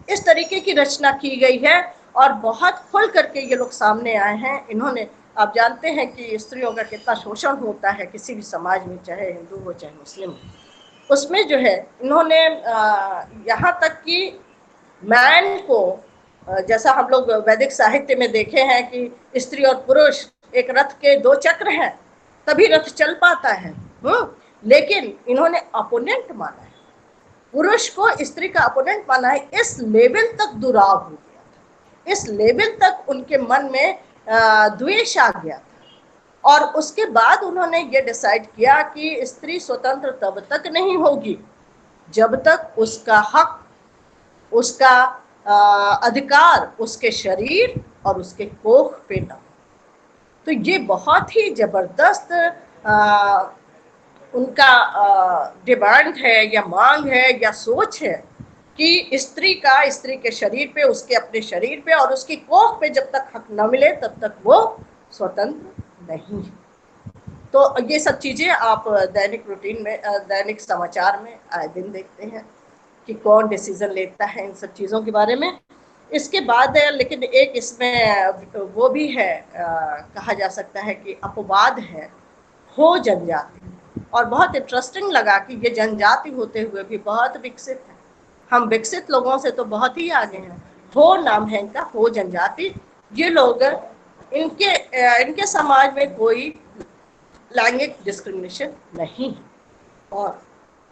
इस तरीके की रचना की गई है और बहुत खुल करके ये लोग सामने आए हैं। इन्होंने, आप जानते हैं कि स्त्रियों का कितना शोषण होता है किसी भी समाज में, चाहे हिंदू हो चाहे मुस्लिम हो। उसमें जो है इन्होंने यहाँ तक कि मैन को, जैसा हम लोग वैदिक साहित्य में देखे हैं कि स्त्री और पुरुष एक रथ के दो चक्र हैं तभी रथ चल पाता है, लेकिन इन्होंने अपोनेंट माना है, पुरुष को स्त्री का अपोनेंट माना है। इस लेवल तक दुराव हो गया था, इस लेवल तक उनके मन में द्वेष आ गया था। और उसके बाद उन्होंने ये डिसाइड किया कि स्त्री स्वतंत्र तब तक नहीं होगी जब तक उसका हक, उसका अधिकार उसके शरीर और उसके कोख पे न हो। तो ये बहुत ही जबरदस्त उनका डिमांड है या मांग है या सोच है कि स्त्री के शरीर पे, उसके अपने शरीर पे और उसकी कोख पे जब तक हक न मिले तब तक वो स्वतंत्र नहीं है। तो ये सब चीजें आप दैनिक रूटीन में, दैनिक समाचार में आए दिन देखते हैं कि कौन डिसीजन लेता है इन सब चीज़ों के बारे में। इसके बाद लेकिन एक इसमें वो भी है, कहा जा सकता है कि अपवाद है, हो जनजाति। और बहुत इंटरेस्टिंग लगा कि ये जनजाति होते हुए भी बहुत विकसित है। हम विकसित लोगों से तो बहुत ही आगे हैं। हो नाम है इनका, हो जनजाति। ये लोग, इनके समाज में कोई लैंगिक डिस्क्रिमिनेशन नहीं है, और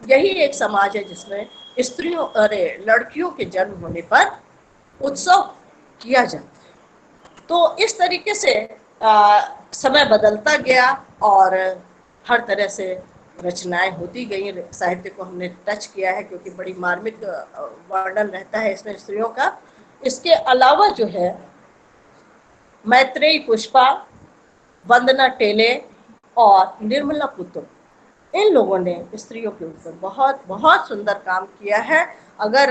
यही एक समाज है जिसमें लड़कियों के जन्म होने पर उत्सव किया जाता है। तो इस तरीके से समय बदलता गया और हर तरह से रचनाएं होती गई। साहित्य को हमने टच किया है क्योंकि बड़ी मार्मिक वर्णन रहता है इसमें स्त्रियों का। इसके अलावा जो है मैत्रेयी पुष्पा, वंदना टेले और निर्मला पुतुल, इन लोगों ने स्त्रियों के ऊपर बहुत बहुत सुंदर काम किया है। अगर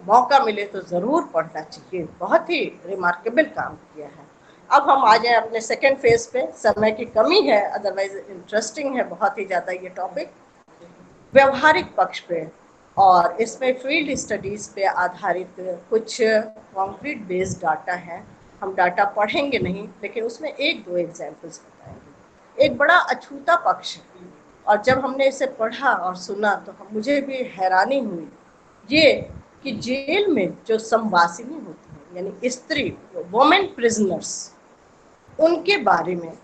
मौका मिले तो ज़रूर पढ़ना चाहिए, बहुत ही रिमार्केबल काम किया है। अब हम आ जाए अपने सेकेंड फेज पे। समय की कमी है, अदरवाइज इंटरेस्टिंग है बहुत ही ज़्यादा ये टॉपिक, व्यवहारिक पक्ष पे। और इसमें फील्ड स्टडीज़ पे आधारित कुछ कॉन्क्रीट बेस्ड डाटा है। हम डाटा पढ़ेंगे नहीं, लेकिन उसमें एक दो एग्जाम्पल्स बताएंगे। एक बड़ा अछूता पक्ष है, और जब हमने इसे पढ़ा और सुना तो मुझे भी हैरानी हुई ये कि जेल में जो संवासिनी होती है, यानी स्त्री, वुमेन प्रिजनर्स, उनके बारे में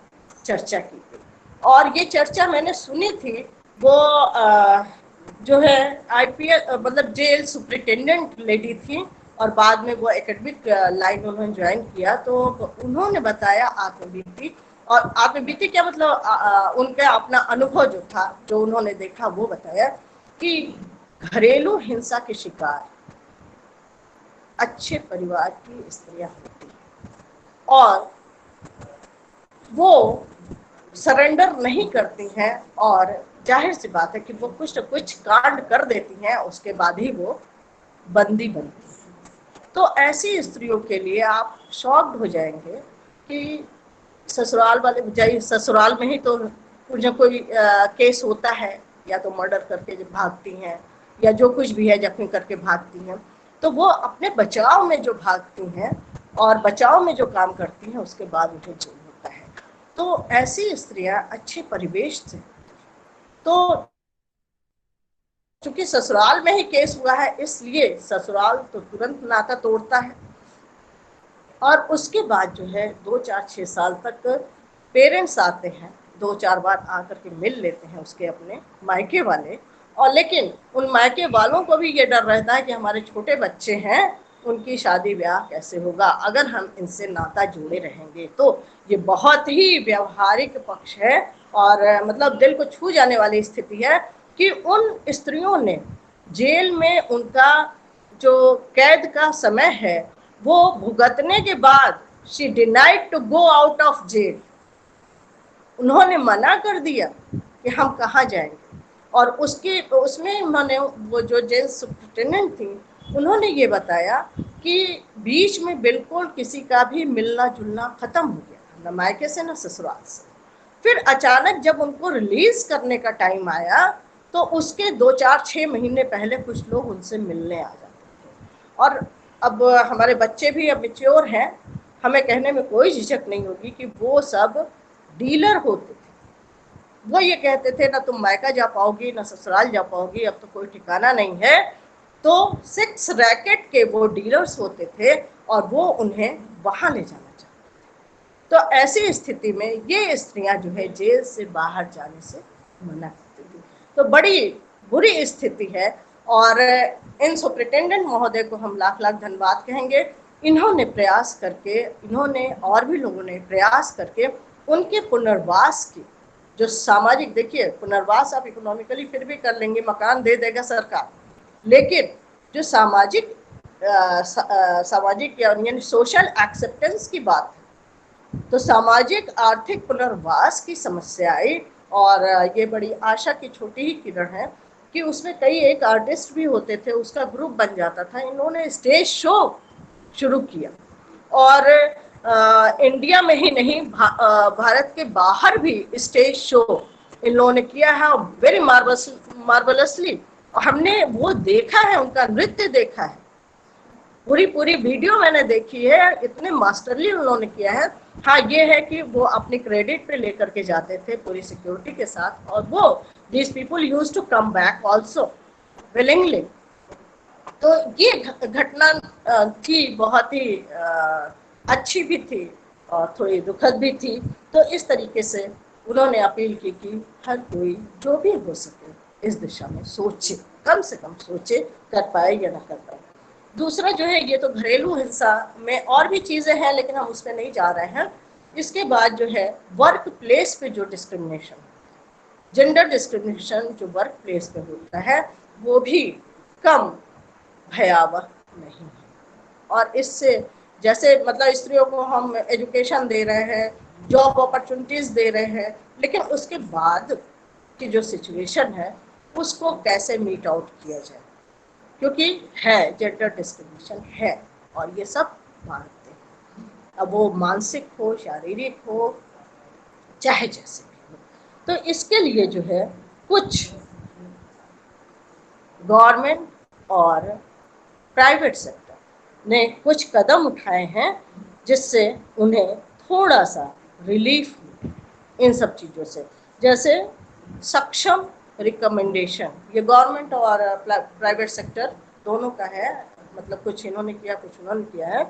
चर्चा की गई। और ये चर्चा मैंने सुनी थी, वो जो है IPS मतलब जेल सुपरिटेंडेंट लेडी थी, और बाद में वो एकेडमिक लाइन उन्होंने ज्वाइन किया। तो उन्होंने बताया आत्मबीती, और आत्मबीती क्या मतलब उनका अपना अनुभव जो था, जो उन्होंने देखा वो बताया कि घरेलू हिंसा के शिकार अच्छे परिवार की स्त्रियां होती हैं और वो सरेंडर नहीं करती हैं, और जाहिर सी बात है कि वो कुछ न कुछ कांड कर देती हैं, उसके बाद ही वो बंदी बनती हैं। तो ऐसी स्त्रियों के लिए आप शॉक्ड हो जाएंगे कि ससुराल वाले जाइए, ससुराल में ही तो कुछ न कोई केस होता है, या तो मर्डर करके जब भागती हैं या जो कुछ भी है जख्मी करके भागती हैं। तो वो अपने बचाव में जो भागती हैं और बचाव में जो काम करती हैं उसके बाद उन्हें जेल होता है। तो ऐसी स्त्रियां अच्छे परिवेश से, तो क्योंकि ससुराल में ही केस हुआ है, इसलिए ससुराल तो तुरंत नाता तोड़ता है। और उसके बाद जो है 2-4-6 साल तक पेरेंट्स आते हैं, 2-4 बार आकर के मिल लेते हैं उसके अपने मायके वाले, और लेकिन उन मायके वालों को भी ये डर रहता है कि हमारे छोटे बच्चे हैं, उनकी शादी ब्याह कैसे होगा अगर हम इनसे नाता जोड़े रहेंगे। तो ये बहुत ही व्यवहारिक पक्ष है और मतलब दिल को छू जाने वाली स्थिति है कि उन स्त्रियों ने जेल में उनका जो कैद का समय है वो भुगतने के बाद she denied to go out of jail. उन्होंने मना कर दिया कि हम कहाँ जाएंगे। और उसमें उन्होंने, वो जो जेल सुप्रिटेंडेंट थी, उन्होंने ये बताया कि बीच में बिल्कुल किसी का भी मिलना जुलना खत्म हो गया, न मायके से न ससुराल से। फिर अचानक जब उनको रिलीज करने का टाइम आया तो उसके 2-4-6 महीने पहले कुछ लोग उनसे मिलने आ जाते थे। और अब हमारे बच्चे भी अब मैच्योर हैं, हमें कहने में कोई झिझक नहीं होगी कि वो सब डीलर होते थे। वो ये कहते थे ना तुम मायका जा पाओगी ना ससुराल जा पाओगी, अब तो कोई ठिकाना नहीं है। तो 6 रैकेट के वो डीलर्स होते थे और वो उन्हें वहां ले जाना चाहते थे। तो ऐसी स्थिति में ये स्त्रियां जो है जेल से बाहर जाने से मना करती थी। तो बड़ी बुरी स्थिति है और इन सुप्रिटेंडेंट महोदय को हम लाख लाख धन्यवाद कहेंगे। इन्होंने प्रयास करके, इन्होंने और भी लोगों ने प्रयास करके उनके पुनर्वास की जो सामाजिक, देखिए पुनर्वास आप इकोनॉमिकली फिर भी कर लेंगे, मकान दे देगा सरकार, लेकिन जो सामाजिक सामाजिक यानी सोशल एक्सेप्टेंस की बात है, तो सामाजिक आर्थिक पुनर्वास की समस्या आई। और ये बड़ी आशा की छोटी ही किरण है कि उसमें कई एक आर्टिस्ट भी होते थे, उसका ग्रुप बन जाता था। इन्होंने स्टेज शो शुरू किया और इंडिया में ही नहीं भारत के बाहर भी स्टेज शो इन लोगों ने किया है, वेरी मार्वलसली। हमने वो देखा है, उनका नृत्य देखा है, पूरी वीडियो मैंने देखी है, इतने मास्टरली उन्होंने किया है। हाँ ये है कि वो अपने क्रेडिट पे लेकर के जाते थे पूरी सिक्योरिटी के साथ, और वो these people use to come back also willingly. तो ये घटना थी, बहुत ही अच्छी भी थी और थोड़ी दुखद भी थी। तो इस तरीके से उन्होंने अपील की कि हर कोई जो भी हो सके इस दिशा में सोचे, कम से कम सोचे, कर पाए या ना कर पाए। दूसरा जो है, ये तो घरेलू हिंसा में और भी चीजें हैं लेकिन हम उसमें नहीं जा रहे हैं। इसके बाद जो है वर्क प्लेस पे जो डिस्क्रिमिनेशन, जेंडर डिस्क्रिमिनेशन जो वर्क प्लेस पे होता है, वो भी कम भयावह नहीं है। और इससे जैसे मतलब स्त्रियों को हम एजुकेशन दे रहे हैं, जॉब अपॉर्चुनिटीज दे रहे हैं, लेकिन उसके बाद की जो सिचुएशन है उसको कैसे मीट आउट किया जाए, क्योंकि है जेंडर डिस्क्रिमिनेशन है और ये सब मानते हैं, अब वो मानसिक हो, शारीरिक हो, चाहे जैसे भी हो। तो इसके लिए जो है कुछ गवर्नमेंट और प्राइवेट सेक्टर ने कुछ कदम उठाए हैं जिससे उन्हें थोड़ा सा रिलीफ मिले इन सब चीज़ों से। जैसे सक्षम रिकमेंडेशन, ये गवर्नमेंट और प्राइवेट सेक्टर दोनों का है, मतलब कुछ इन्होंने किया कुछ उन्होंने किया है।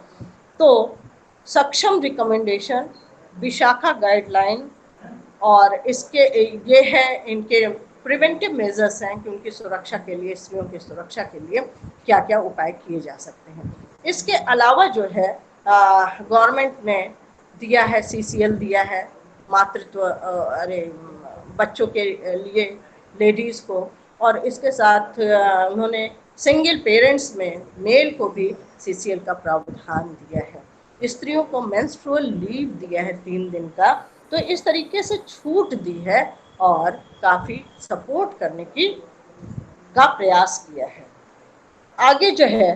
तो सक्षम रिकमेंडेशन, विशाखा गाइडलाइन, और इसके ये है इनके प्रिवेंटिव मेजर्स हैं कि उनकी सुरक्षा के लिए, स्त्रियों की सुरक्षा के लिए क्या क्या उपाय किए जा सकते हैं। इसके अलावा जो है गवर्नमेंट ने दिया है, CCL दिया है मातृत्व बच्चों के लिए लेडीज़ को, और इसके साथ उन्होंने सिंगल पेरेंट्स में मेल को भी CCL का प्रावधान दिया है। स्त्रियों को मेंस्ट्रुअल लीव दिया है 3 दिन का। तो इस तरीके से छूट दी है और काफ़ी सपोर्ट करने का प्रयास किया है। आगे जो है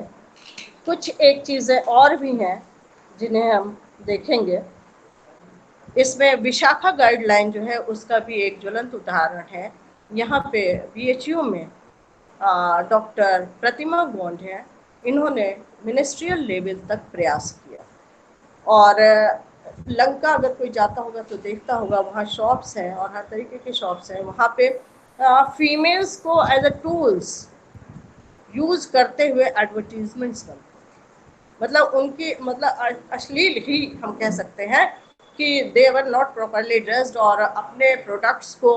कुछ एक चीज़ें और भी हैं जिन्हें हम देखेंगे। इसमें विशाखा गाइडलाइन जो है उसका भी एक ज्वलंत उदाहरण है। यहाँ पे BHU में डॉक्टर प्रतिमा गोंड है, इन्होंने मिनिस्ट्रियल लेवल तक प्रयास किया। और लंका अगर कोई जाता होगा तो देखता होगा, वहाँ शॉप्स हैं और हर तरीके के शॉप्स हैं। वहाँ पे फीमेल्स को एज अ टूल्स यूज करते हुए एडवर्टीजमेंट्स बनते, मतलब उनकी मतलब अश्लील ही हम कह सकते हैं कि दे वर नॉट प्रॉपरली ड्रेस्ड, और अपने प्रोडक्ट्स को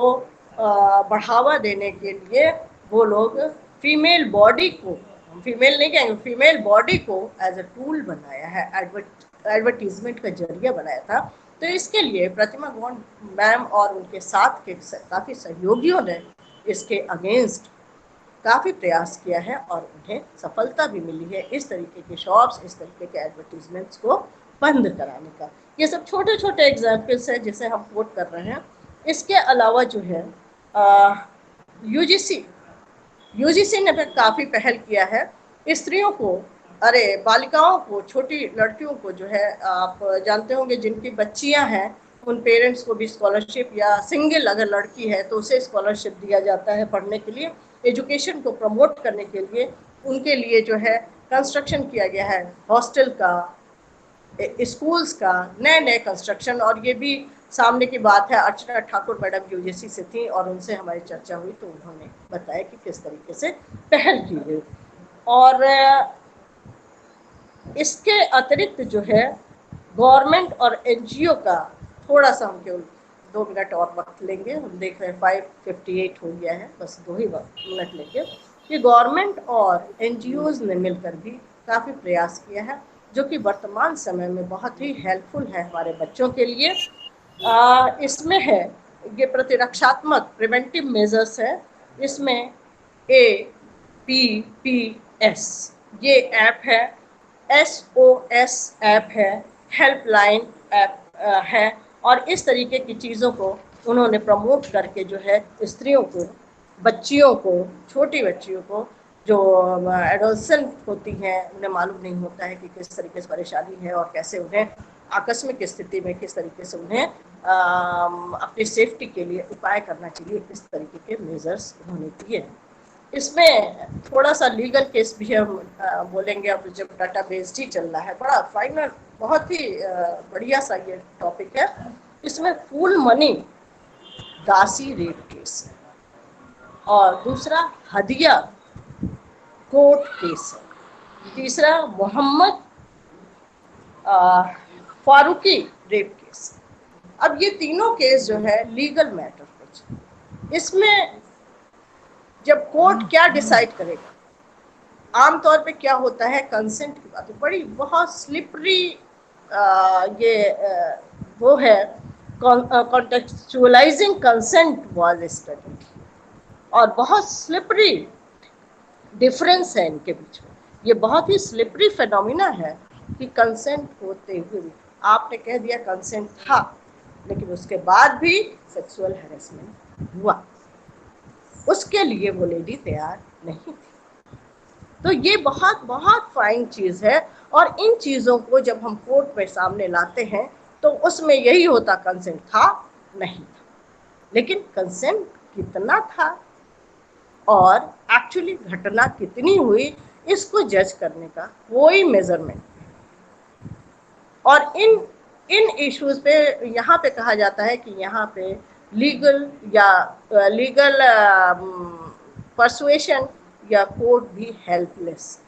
बढ़ावा देने के लिए वो लोग फीमेल बॉडी को, फीमेल नहीं कहेंगे, फीमेल बॉडी को एज अ टूल बनाया है, एडवर्टीजमेंट का जरिया बनाया था। तो इसके लिए प्रतिमा गौड़ मैम और उनके साथ के काफ़ी सहयोगियों ने इसके अगेंस्ट काफ़ी प्रयास किया है और उन्हें सफलता भी मिली है इस तरीके के शॉप्स, इस तरीके के एडवर्टीजमेंट्स को बंद कराने का। ये सब छोटे छोटे एग्जाम्पल्स हैं जिसे हम कोट कर रहे हैं। इसके अलावा जो है यूजीसी ने भी काफ़ी पहल किया है स्त्रियों को, अरे बालिकाओं को, छोटी लड़कियों को जो है, आप जानते होंगे जिनकी बच्चियां हैं उन पेरेंट्स को भी स्कॉलरशिप, या सिंगल अगर लड़की है तो उसे स्कॉलरशिप दिया जाता है पढ़ने के लिए, एजुकेशन को प्रमोट करने के लिए उनके लिए जो है कंस्ट्रक्शन किया गया है हॉस्टल का, स्कूल्स का, नए नए कंस्ट्रक्शन। और ये भी सामने की बात है, अर्चना ठाकुर मैडम यूजीसी से थी और उनसे हमारी चर्चा हुई तो उन्होंने बताया कि किस तरीके से पहल की गई। और इसके अतिरिक्त जो है गवर्नमेंट और एनजीओ का, थोड़ा सा हम केवल 2 मिनट और वक्त लेंगे, हम देख रहे हैं 5:58 हो गया है, बस 2 ही मिनट लेंगे, कि गवर्नमेंट और एनजीओज ने मिलकर भी काफ़ी प्रयास किया है जो कि वर्तमान समय में बहुत ही हेल्पफुल है हमारे बच्चों के लिए। इसमें है ये प्रतिरक्षात्मक प्रिवेंटिव मेजर्स है, इसमें APPS ये ऐप है, SOS ऐप है, हेल्पलाइन ऐप है, और इस तरीके की चीज़ों को उन्होंने प्रमोट करके जो है स्त्रियों को, बच्चियों को, छोटी बच्चियों को जो एडोलसेंट होती हैं, उन्हें मालूम नहीं होता है कि किस तरीके से परेशानी है और कैसे उन्हें आकस्मिक स्थिति में किस तरीके से उन्हें अपनी सेफ्टी के लिए उपाय करना चाहिए, किस तरीके के मेजर्स उन्होंने किए हैं। इसमें थोड़ा सा लीगल केस भी हम बोलेंगे, अब जब डाटा बेस्ड ही चल रहा है, बड़ा फाइनल बहुत ही बढ़िया सा ये टॉपिक है। इसमें फूल मनी दासी रेप केस है और दूसरा हदिया कोर्ट केस है, तीसरा मोहम्मद फारूकी रेप केस। अब ये तीनों केस जो है लीगल मैटर कुछ, इसमें जब कोर्ट क्या डिसाइड करेगा, आमतौर पे क्या होता है, कंसेंट की बात है, बड़ी बहुत स्लिपरी वो है, कॉन्टेक्चुअलाइजिंग कंसेंट वाज स्टडीड, और बहुत स्लिपरी डिफरेंस है इनके बीच में। ये बहुत ही स्लिपरी फिनोमिना है कि कंसेंट होते हुए भी आपने कह दिया कंसेंट था, लेकिन उसके बाद भी सेक्सुअल हैरेसमेंट हुआ, उसके लिए वो लेडी तैयार नहीं थी। तो ये बहुत बहुत फाइन चीज़ है, और इन चीज़ों को जब हम कोर्ट में सामने लाते हैं तो उसमें यही होता, कंसेंट था नहीं था, लेकिन कंसेंट कितना था और एक्चुअली घटना कितनी हुई, इसको जज करने का कोई मेजरमेंट। और इन इश्यूज पे यहाँ पे कहा जाता है कि यहाँ पे लीगल परसुएशन या कोर्ट भी हेल्पलेस।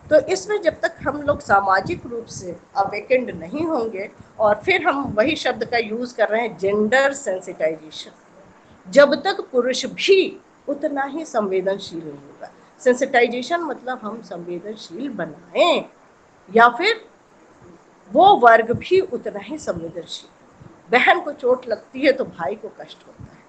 तो इसमें जब तक हम लोग सामाजिक रूप से अवेकेंड नहीं होंगे, और फिर हम वही शब्द का यूज कर रहे हैं जेंडर सेंसिटाइजेशन, जब तक पुरुष भी उतना ही संवेदनशील नहीं होगा। सेंसिटाइजेशन मतलब हम संवेदनशील बनाएं, या फिर वो वर्ग भी उतना ही संवेदनशील। बहन को चोट लगती है तो भाई को कष्ट होता है,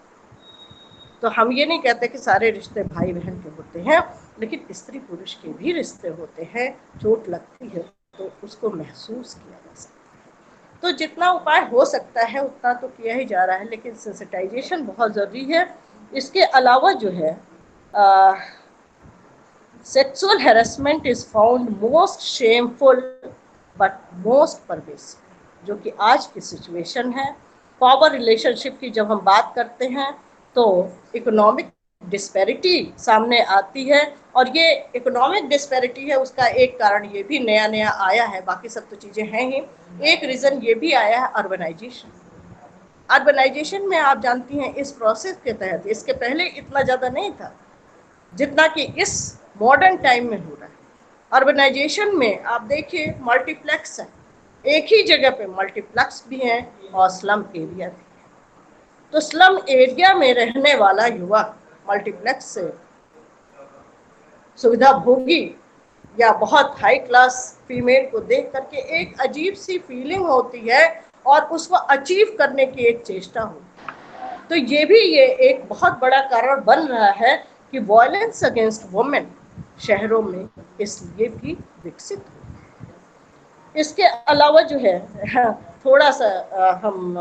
तो हम ये नहीं कहते कि सारे रिश्ते भाई बहन के होते हैं, लेकिन स्त्री पुरुष के भी रिश्ते होते हैं, चोट लगती है तो उसको महसूस किया जा सकता है। तो जितना उपाय हो सकता है उतना तो किया ही जा रहा है, लेकिन सेंसिटाइजेशन बहुत ज़रूरी है। इसके अलावा जो है sexual harassment is found most shameful but most pervasive, जो कि आज की सिचुएशन है। पावर रिलेशनशिप की जब हम बात करते हैं तो इकोनॉमिक डिस्पैरिटी सामने आती है, और ये इकोनॉमिक डिस्पैरिटी है उसका एक कारण ये भी नया नया आया है, बाकी सब तो चीज़ें हैं ही। एक रीज़न ये भी आया है अर्बनाइजेशन। अर्बनाइजेशन में आप जानती हैं इस प्रोसेस के तहत, इसके पहले इतना ज़्यादा नहीं था जितना कि इस मॉडर्न टाइम में हो रहा है। अर्बनाइजेशन में आप देखिए मल्टीप्लेक्स है, एक ही जगह पे मल्टीप्लेक्स भी है और स्लम एरिया भी है। तो स्लम एरिया में रहने वाला युवक मल्टीप्लेक्स से सुविधा भोगी या बहुत हाई क्लास फीमेल को देख करके एक अजीब सी फीलिंग होती है और उसको अचीव करने की एक चेष्टा होती है। तो ये एक बहुत बड़ा कारण बन रहा है कि वायलेंस अगेंस्ट वुमेन शहरों में इसलिए भी विकसित हो। इसके अलावा जो है थोड़ा सा हम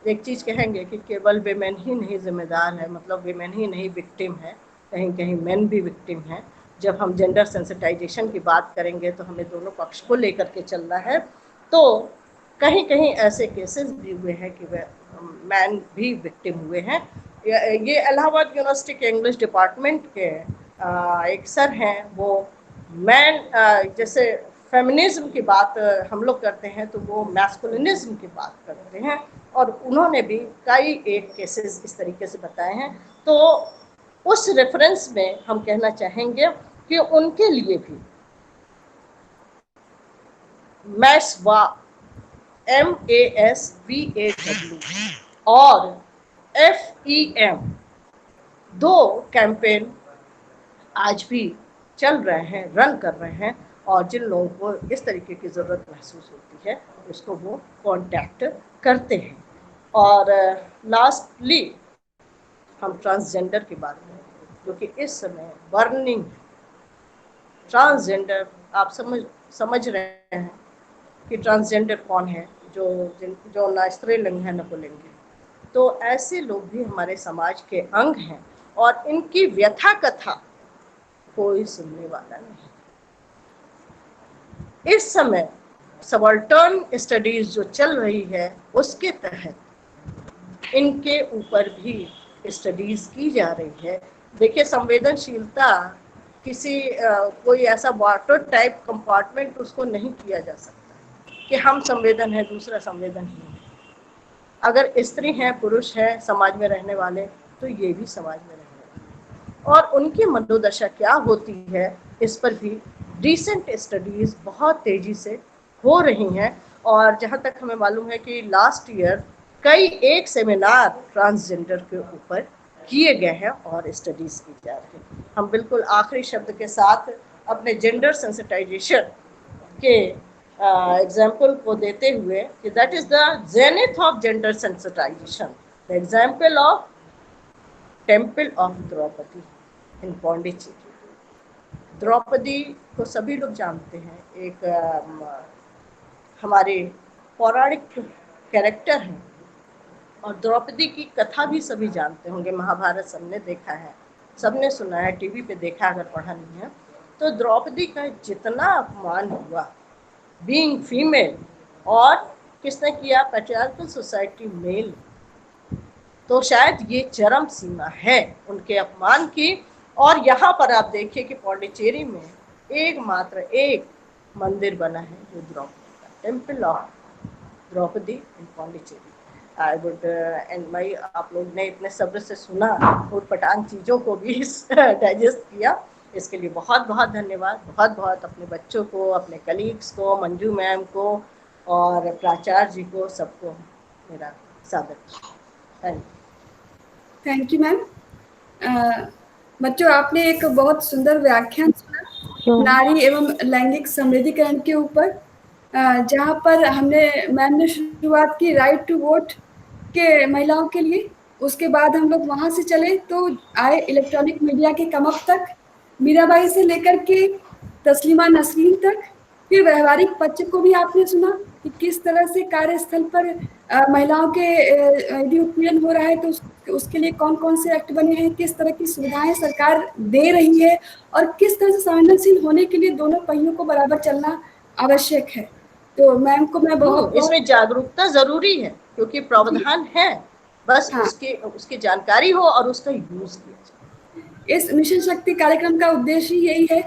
एक चीज कहेंगे कि केवल विमेन ही नहीं जिम्मेदार है, मतलब विमेन ही नहीं विक्टिम है, कहीं कहीं मेन भी विक्टिम है। जब हम जेंडर सेंसिटाइजेशन की बात करेंगे तो हमें दोनों पक्ष को लेकर के चलना है। तो कहीं कहीं ऐसे केसेस भी हुए हैं कि मैन भी विक्टिम हुए हैं। ये इलाहाबाद यूनिवर्सिटी के इंग्लिश डिपार्टमेंट के एक सर हैं, वो मैन जैसे फेमिनिज्म की बात हम लोग करते हैं तो वो मैस्कुलिनिज्म की बात करते हैं, और उन्होंने भी कई एक केसेस इस तरीके से बताए हैं। तो उस रेफरेंस में हम कहना चाहेंगे कि उनके लिए भी मैस्वा MASVAW और FEM दो कैंपेन आज भी चल रहे हैं, रन कर रहे हैं, और जिन लोगों को इस तरीके की ज़रूरत महसूस होती है उसको वो कांटेक्ट करते हैं। और लास्टली हम ट्रांसजेंडर की बात करें जो कि इस समय बर्निंग है। ट्रांसजेंडर आप समझ रहे हैं कि ट्रांसजेंडर कौन है, जो ना स्त्रीलिंग है न पुल्लिंग है। तो ऐसे लोग भी हमारे समाज के अंग हैं और इनकी व्यथा कथा कोई सुनने वाला नहीं। इस समय सबाल्टर्न स्टडीज जो चल रही है उसके तहत इनके ऊपर भी स्टडीज की जा रही है। देखिए, संवेदनशीलता किसी कोई ऐसा वाटर टाइप कंपार्टमेंट उसको नहीं किया जा सकता कि हम संवेदन है दूसरा संवेदनहीन है। अगर स्त्री है पुरुष है समाज में रहने वाले तो ये भी समाज में रहने वाले, और उनकी मनोदशा क्या होती है इस पर भी रिसेंट स्टडीज बहुत तेजी से हो रही हैं। और जहाँ तक हमें मालूम है कि लास्ट ईयर कई एक सेमिनार ट्रांसजेंडर के ऊपर किए गए हैं और स्टडीज की जा रही है। हम बिल्कुल आखिरी शब्द के साथ अपने जेंडर सेंसिटाइजेशन के एग्जाम्पल को देते हुए कि that is the zenith of gender sensitization, the example of temple of Draupadi in Pondicherry. Draupadi को सभी लोग जानते हैं, एक हमारे पौराणिक कैरेक्टर हैं, और द्रौपदी की कथा भी सभी जानते होंगे। महाभारत सबने देखा है, सबने सुना है, टीवी पे देखा, अगर पढ़ा नहीं है तो। द्रौपदी का जितना अपमान हुआ बीइंग फीमेल, और किसने किया? Patriarchal society male. तो शायद ये चरम सीमा है उनके अपमान की। और यहाँ पर आप देखिए कि पौंडीचेरी में एकमात्र एक मंदिर बना है जो द्रौपदी का, temple of Draupadi in Pondicherry. I would and my, आप लोग ने इतने सब्र से सुना और पटान चीज़ों को भी डाइजेस्ट किया, इसके लिए बहुत बहुत धन्यवाद। बहुत बहुत अपने बच्चों को, अपने कलीग्स को, मंजू मैम को और प्राचार्य जी को, सबको मेरा सादर थैंक यू मैम। बच्चों, आपने एक बहुत सुंदर व्याख्यान सुना नारी एवं लैंगिक समृद्धिकरण के ऊपर, जहाँ पर मैम ने शुरुआत की राइट टू वोट के महिलाओं के लिए। उसके बाद हम लोग वहाँ से चले तो आए इलेक्ट्रॉनिक मीडिया के कम अप तक, मीराबाई से लेकर के तस्लीमा नसरीन तक। फिर व्यवहारिक पक्ष को भी आपने सुना कि किस तरह से कार्यस्थल पर महिलाओं के यदि उत्पीड़न हो रहा है तो उसके लिए कौन कौन से एक्ट बने हैं, किस तरह की सुविधाएं सरकार दे रही है, और किस तरह से संवेदनशील होने के लिए दोनों पहियों को बराबर चलना आवश्यक है। तो मैम को मैं बहुत इसमें जागरूकता जरूरी है क्योंकि प्रावधान है, बस हाँ। उसकी जानकारी हो और उसका यूज किया जाए। इस मिशन शक्ति कार्यक्रम का उद्देश्य यही है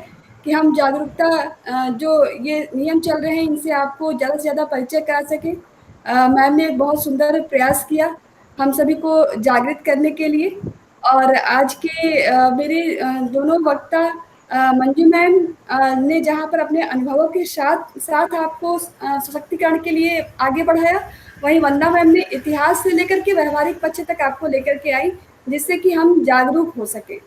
कि हम जागरूकता, जो ये नियम चल रहे हैं इनसे आपको ज़्यादा से ज़्यादा परिचय करा सके, मैम ने एक बहुत सुंदर प्रयास किया हम सभी को जागृत करने के लिए। और आज के मेरे दोनों वक्ता मंजू मैम ने जहाँ पर अपने अनुभवों के साथ साथ आपको सशक्तिकरण के लिए आगे बढ़ाया, वहीं वंदना मैम ने इतिहास से लेकर के व्यवहारिक पक्ष तक आपको लेकर के आई, जिससे कि हम जागरूक हो सके।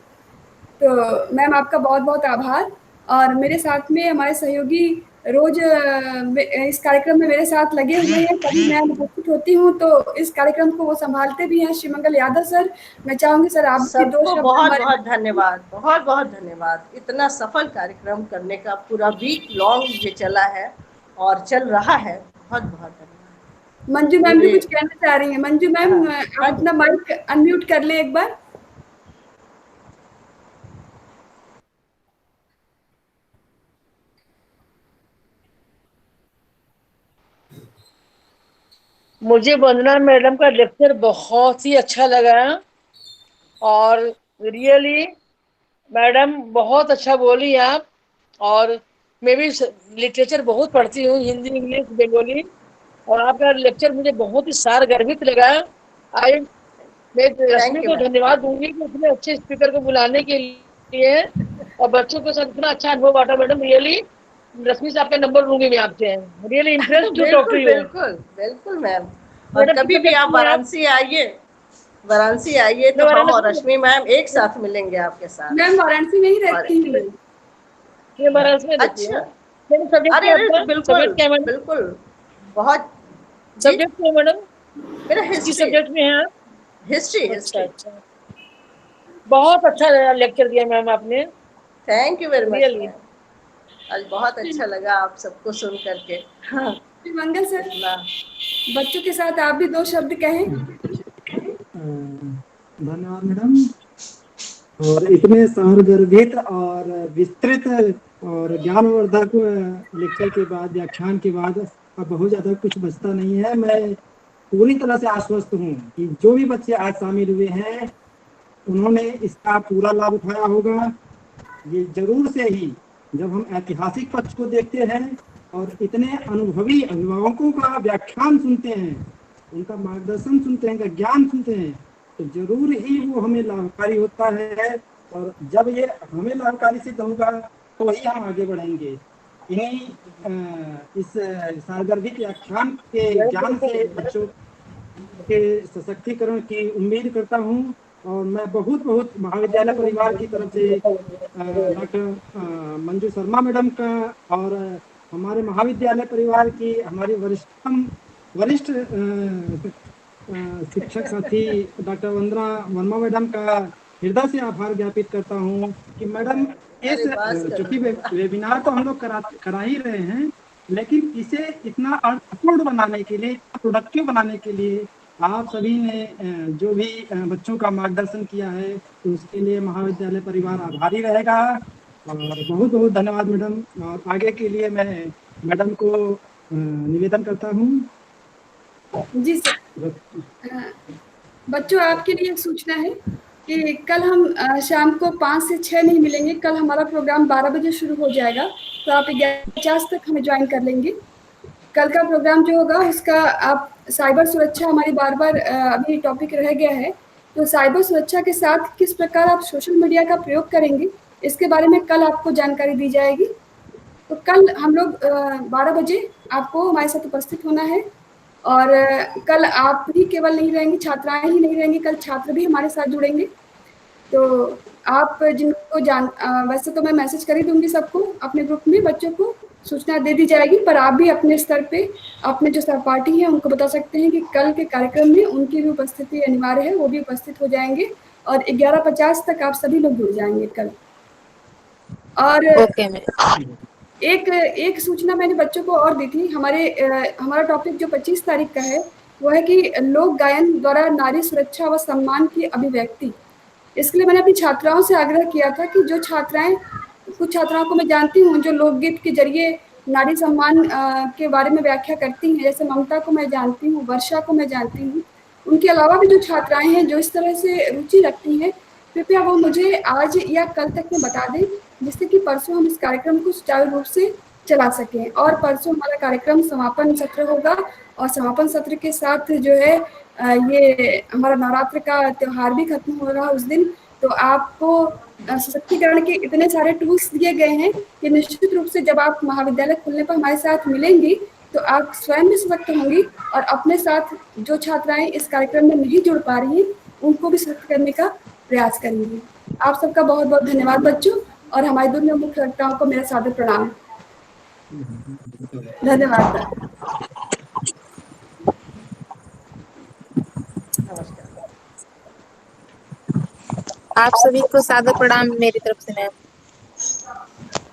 तो मैम आपका बहुत बहुत आभार। और मेरे साथ में हमारे सहयोगी रोज इस कार्यक्रम में मेरे साथ लगे हुए हैं, कभी मैं उपस्थित होती हूँ तो इस कार्यक्रम को वो संभालते भी हैं, श्रीमंगल यादव सर। मैं चाहूंगी सर आप भी दो सबको शब्द बहुत हमारे। बहुत धन्यवाद, बहुत बहुत धन्यवाद। इतना सफल कार्यक्रम करने का पूरा वीक लॉन्ग ये चला है और चल रहा है, बहुत बहुत धन्यवाद। मंजू मैम भी कुछ कहना चाह रही हैं। मंजू मैम हाँ, आप अपना माइक अनम्यूट कर ले एक बार। मुझे वंदना मैडम का लेक्चर बहुत ही अच्छा लगा और रियली मैडम बहुत अच्छा बोली आप। और मैं भी लिटरेचर बहुत पढ़ती हूँ, हिंदी, इंग्लिश, बंगाली, और आपका लेक्चर मुझे बहुत ही सारगर्भित लगा। आई मैं रश्मि थैंक यू को मैम, धन्यवाद दूंगी कि इतने अच्छे स्पीकर को बुलाने के लिए और बच्चों के साथ इतना अच्छा अनुभव बांटा। मैडम रियली रश्मि से आपका नंबर लूंगी मैं आपसे, really interest to talk to बिल्कुल यू। बिल्कुल बिल्कुल मैम। और मैडम किस कभी भी सब्जेक्ट आप में हैं आप? वाराणसी आइए, वाराणसी आइए मैं तो हम और वाराणसी में, रश्मि मैम एक साथ मिलेंगे आपके साथ। मैम वाराणसी में ही और रहती हूँ। मैं वाराणसी में रहती अच्छा, हूँ। मैडम सब्जेक्ट अरे क्या है अरे आपका? बिल्कुल सब्जेक्ट क्या है मैडम? बिल्कुल, बहुत। जी, सब्जेक्ट क्या है मैडम? मेरा किस हिस्ट्री, सब्जेक्ट में है आप? हिस्ट्री अच्छा हिस्ट्री। अच्छा, बहुत अच्छा लेक्चर दिया मैम आपने, thank you very much really. Ma'am. आज बहुत अच्छा लगा आप सबको सुन करके। हाँ, मंगल सर, इतना बच्चों के साथ आप भी दो शब्द कहें। धन्यवाद मैडम। और इतने सारगर्भित और विस्तृत और ज्ञानवर्धक लेक्चर के बाद, व्याख्यान के बाद अब बहुत ज्यादा कुछ बचता नहीं है। मैं पूरी तरह से आश्वस्त हूँ कि जो भी बच्चे आज शामिल हुए हैं उन्होंने इसका पूरा लाभ उठाया होगा। ये जरूर से ही जब हम ऐतिहासिक पक्ष को देखते हैं और इतने अनुभवी अभिभावकों का व्याख्यान सुनते हैं, उनका मार्गदर्शन सुनते हैं, उनका ज्ञान सुनते हैं, तो जरूर ही वो हमें लाभकारी होता है। और जब ये हमें लाभकारी सिद्ध होगा तो ही हम आगे बढ़ेंगे। इन्हीं इस सारगर्भित व्याख्यान के ज्ञान से बच्चों के सशक्तिकरण की उम्मीद करता हूँ। और मैं बहुत बहुत महाविद्यालय परिवार की तरफ से डॉक्टर मंजू शर्मा मैडम का और हमारे महाविद्यालय परिवार की हमारी वरिष्ठ शिक्षक साथी डॉक्टर वंदना वर्मा मैडम का हृदय से आभार ज्ञापित करता हूँ कि मैडम इस अरे बस चूंकि करो। वेबिनार तो हम लोग करा ही रहे हैं, लेकिन इसे इतना अर्थपूर्ण बनाने के लिए, प्रोडक्टिव बनाने के लिए आप सभी ने जो भी बच्चों का मार्गदर्शन किया है तो उसके लिए महाविद्यालय परिवार आभारी रहेगा। और बहुत बहुत धन्यवाद मैडम। और आगे के लिए मैं मैडम को निवेदन करता हूँ। जी सर। बच्चों आपके लिए एक सूचना है कि कल हम शाम को 5 से 6 नहीं मिलेंगे। कल हमारा प्रोग्राम 12 बजे शुरू हो जाएगा, तो आप 11:50 तक हमें ज्वाइन कर लेंगे। कल का प्रोग्राम जो होगा उसका आप साइबर सुरक्षा हमारी बार-बार अभी टॉपिक रह गया है, तो साइबर सुरक्षा के साथ किस प्रकार आप सोशल मीडिया का प्रयोग करेंगे, इसके बारे में कल आपको जानकारी दी जाएगी। तो कल हम लोग 12 बजे आपको हमारे साथ उपस्थित होना है। और कल आप ही केवल नहीं रहेंगी, छात्राएँ ही नहीं रहेंगी, कल छात्र भी हमारे साथ जुड़ेंगे। तो आप जिनको वैसे तो मैं मैसेज कर ही दूँगी सबको, अपने ग्रुप में बच्चों को सूचना दे दी जाएगी, पर आप भी अपने स्तर पे अपने जो सहपाठी हैं उनको बता सकते हैं कि कल के कार्यक्रम में उनकी भी उपस्थिति अनिवार्य है, वो भी उपस्थित हो जाएँगे और 11:50 तक आप सभी लोग जुड़ जाएँगे कल। और ओके मैम। एक सूचना मैंने बच्चों को और दी थी। हमारा टॉपिक जो 25 तारीख का है, वो है कि लोक गायन द्वारा नारी सुरक्षा व सम्मान की अभिव्यक्ति। इसके लिए मैंने अपनी छात्राओं से आग्रह किया था कि जो छात्राएँ, कुछ छात्राओं को मैं जानती हूँ जो लोकगीत के ज़रिए नारी सम्मान के बारे में व्याख्या करती हैं, जैसे ममता को मैं जानती हूँ, वर्षा को मैं जानती हूँ। उनके अलावा भी जो छात्राएँ हैं जो इस तरह से रुचि रखती हैं, कृपया वो मुझे आज या कल तक में बता दें, जिससे कि परसों हम इस कार्यक्रम को सुचारू रूप से चला सकें। और परसों हमारा कार्यक्रम समापन सत्र होगा और समापन सत्र के साथ जो है ये हमारा नवरात्र का त्योहार भी खत्म हो रहा है उस दिन। तो आपको सशक्तिकरण के इतने सारे टूल्स दिए गए हैं कि निश्चित रूप से जब आप महाविद्यालय खुलने पर हमारे साथ मिलेंगी तो आप स्वयं भी सशक्त होंगी और अपने साथ जो छात्राएं इस कार्यक्रम में नहीं जुड़ पा रही हैं उनको भी सशक्त करने का प्रयास करेंगी। आप सबका बहुत बहुत धन्यवाद बच्चों, और हमारे दोनों मुख्य वक्ताओं को मेरा सादर प्रणाम। धन्यवाद। नमस्कार। आप सभी को सादर प्रणाम मेरी तरफ से मैम।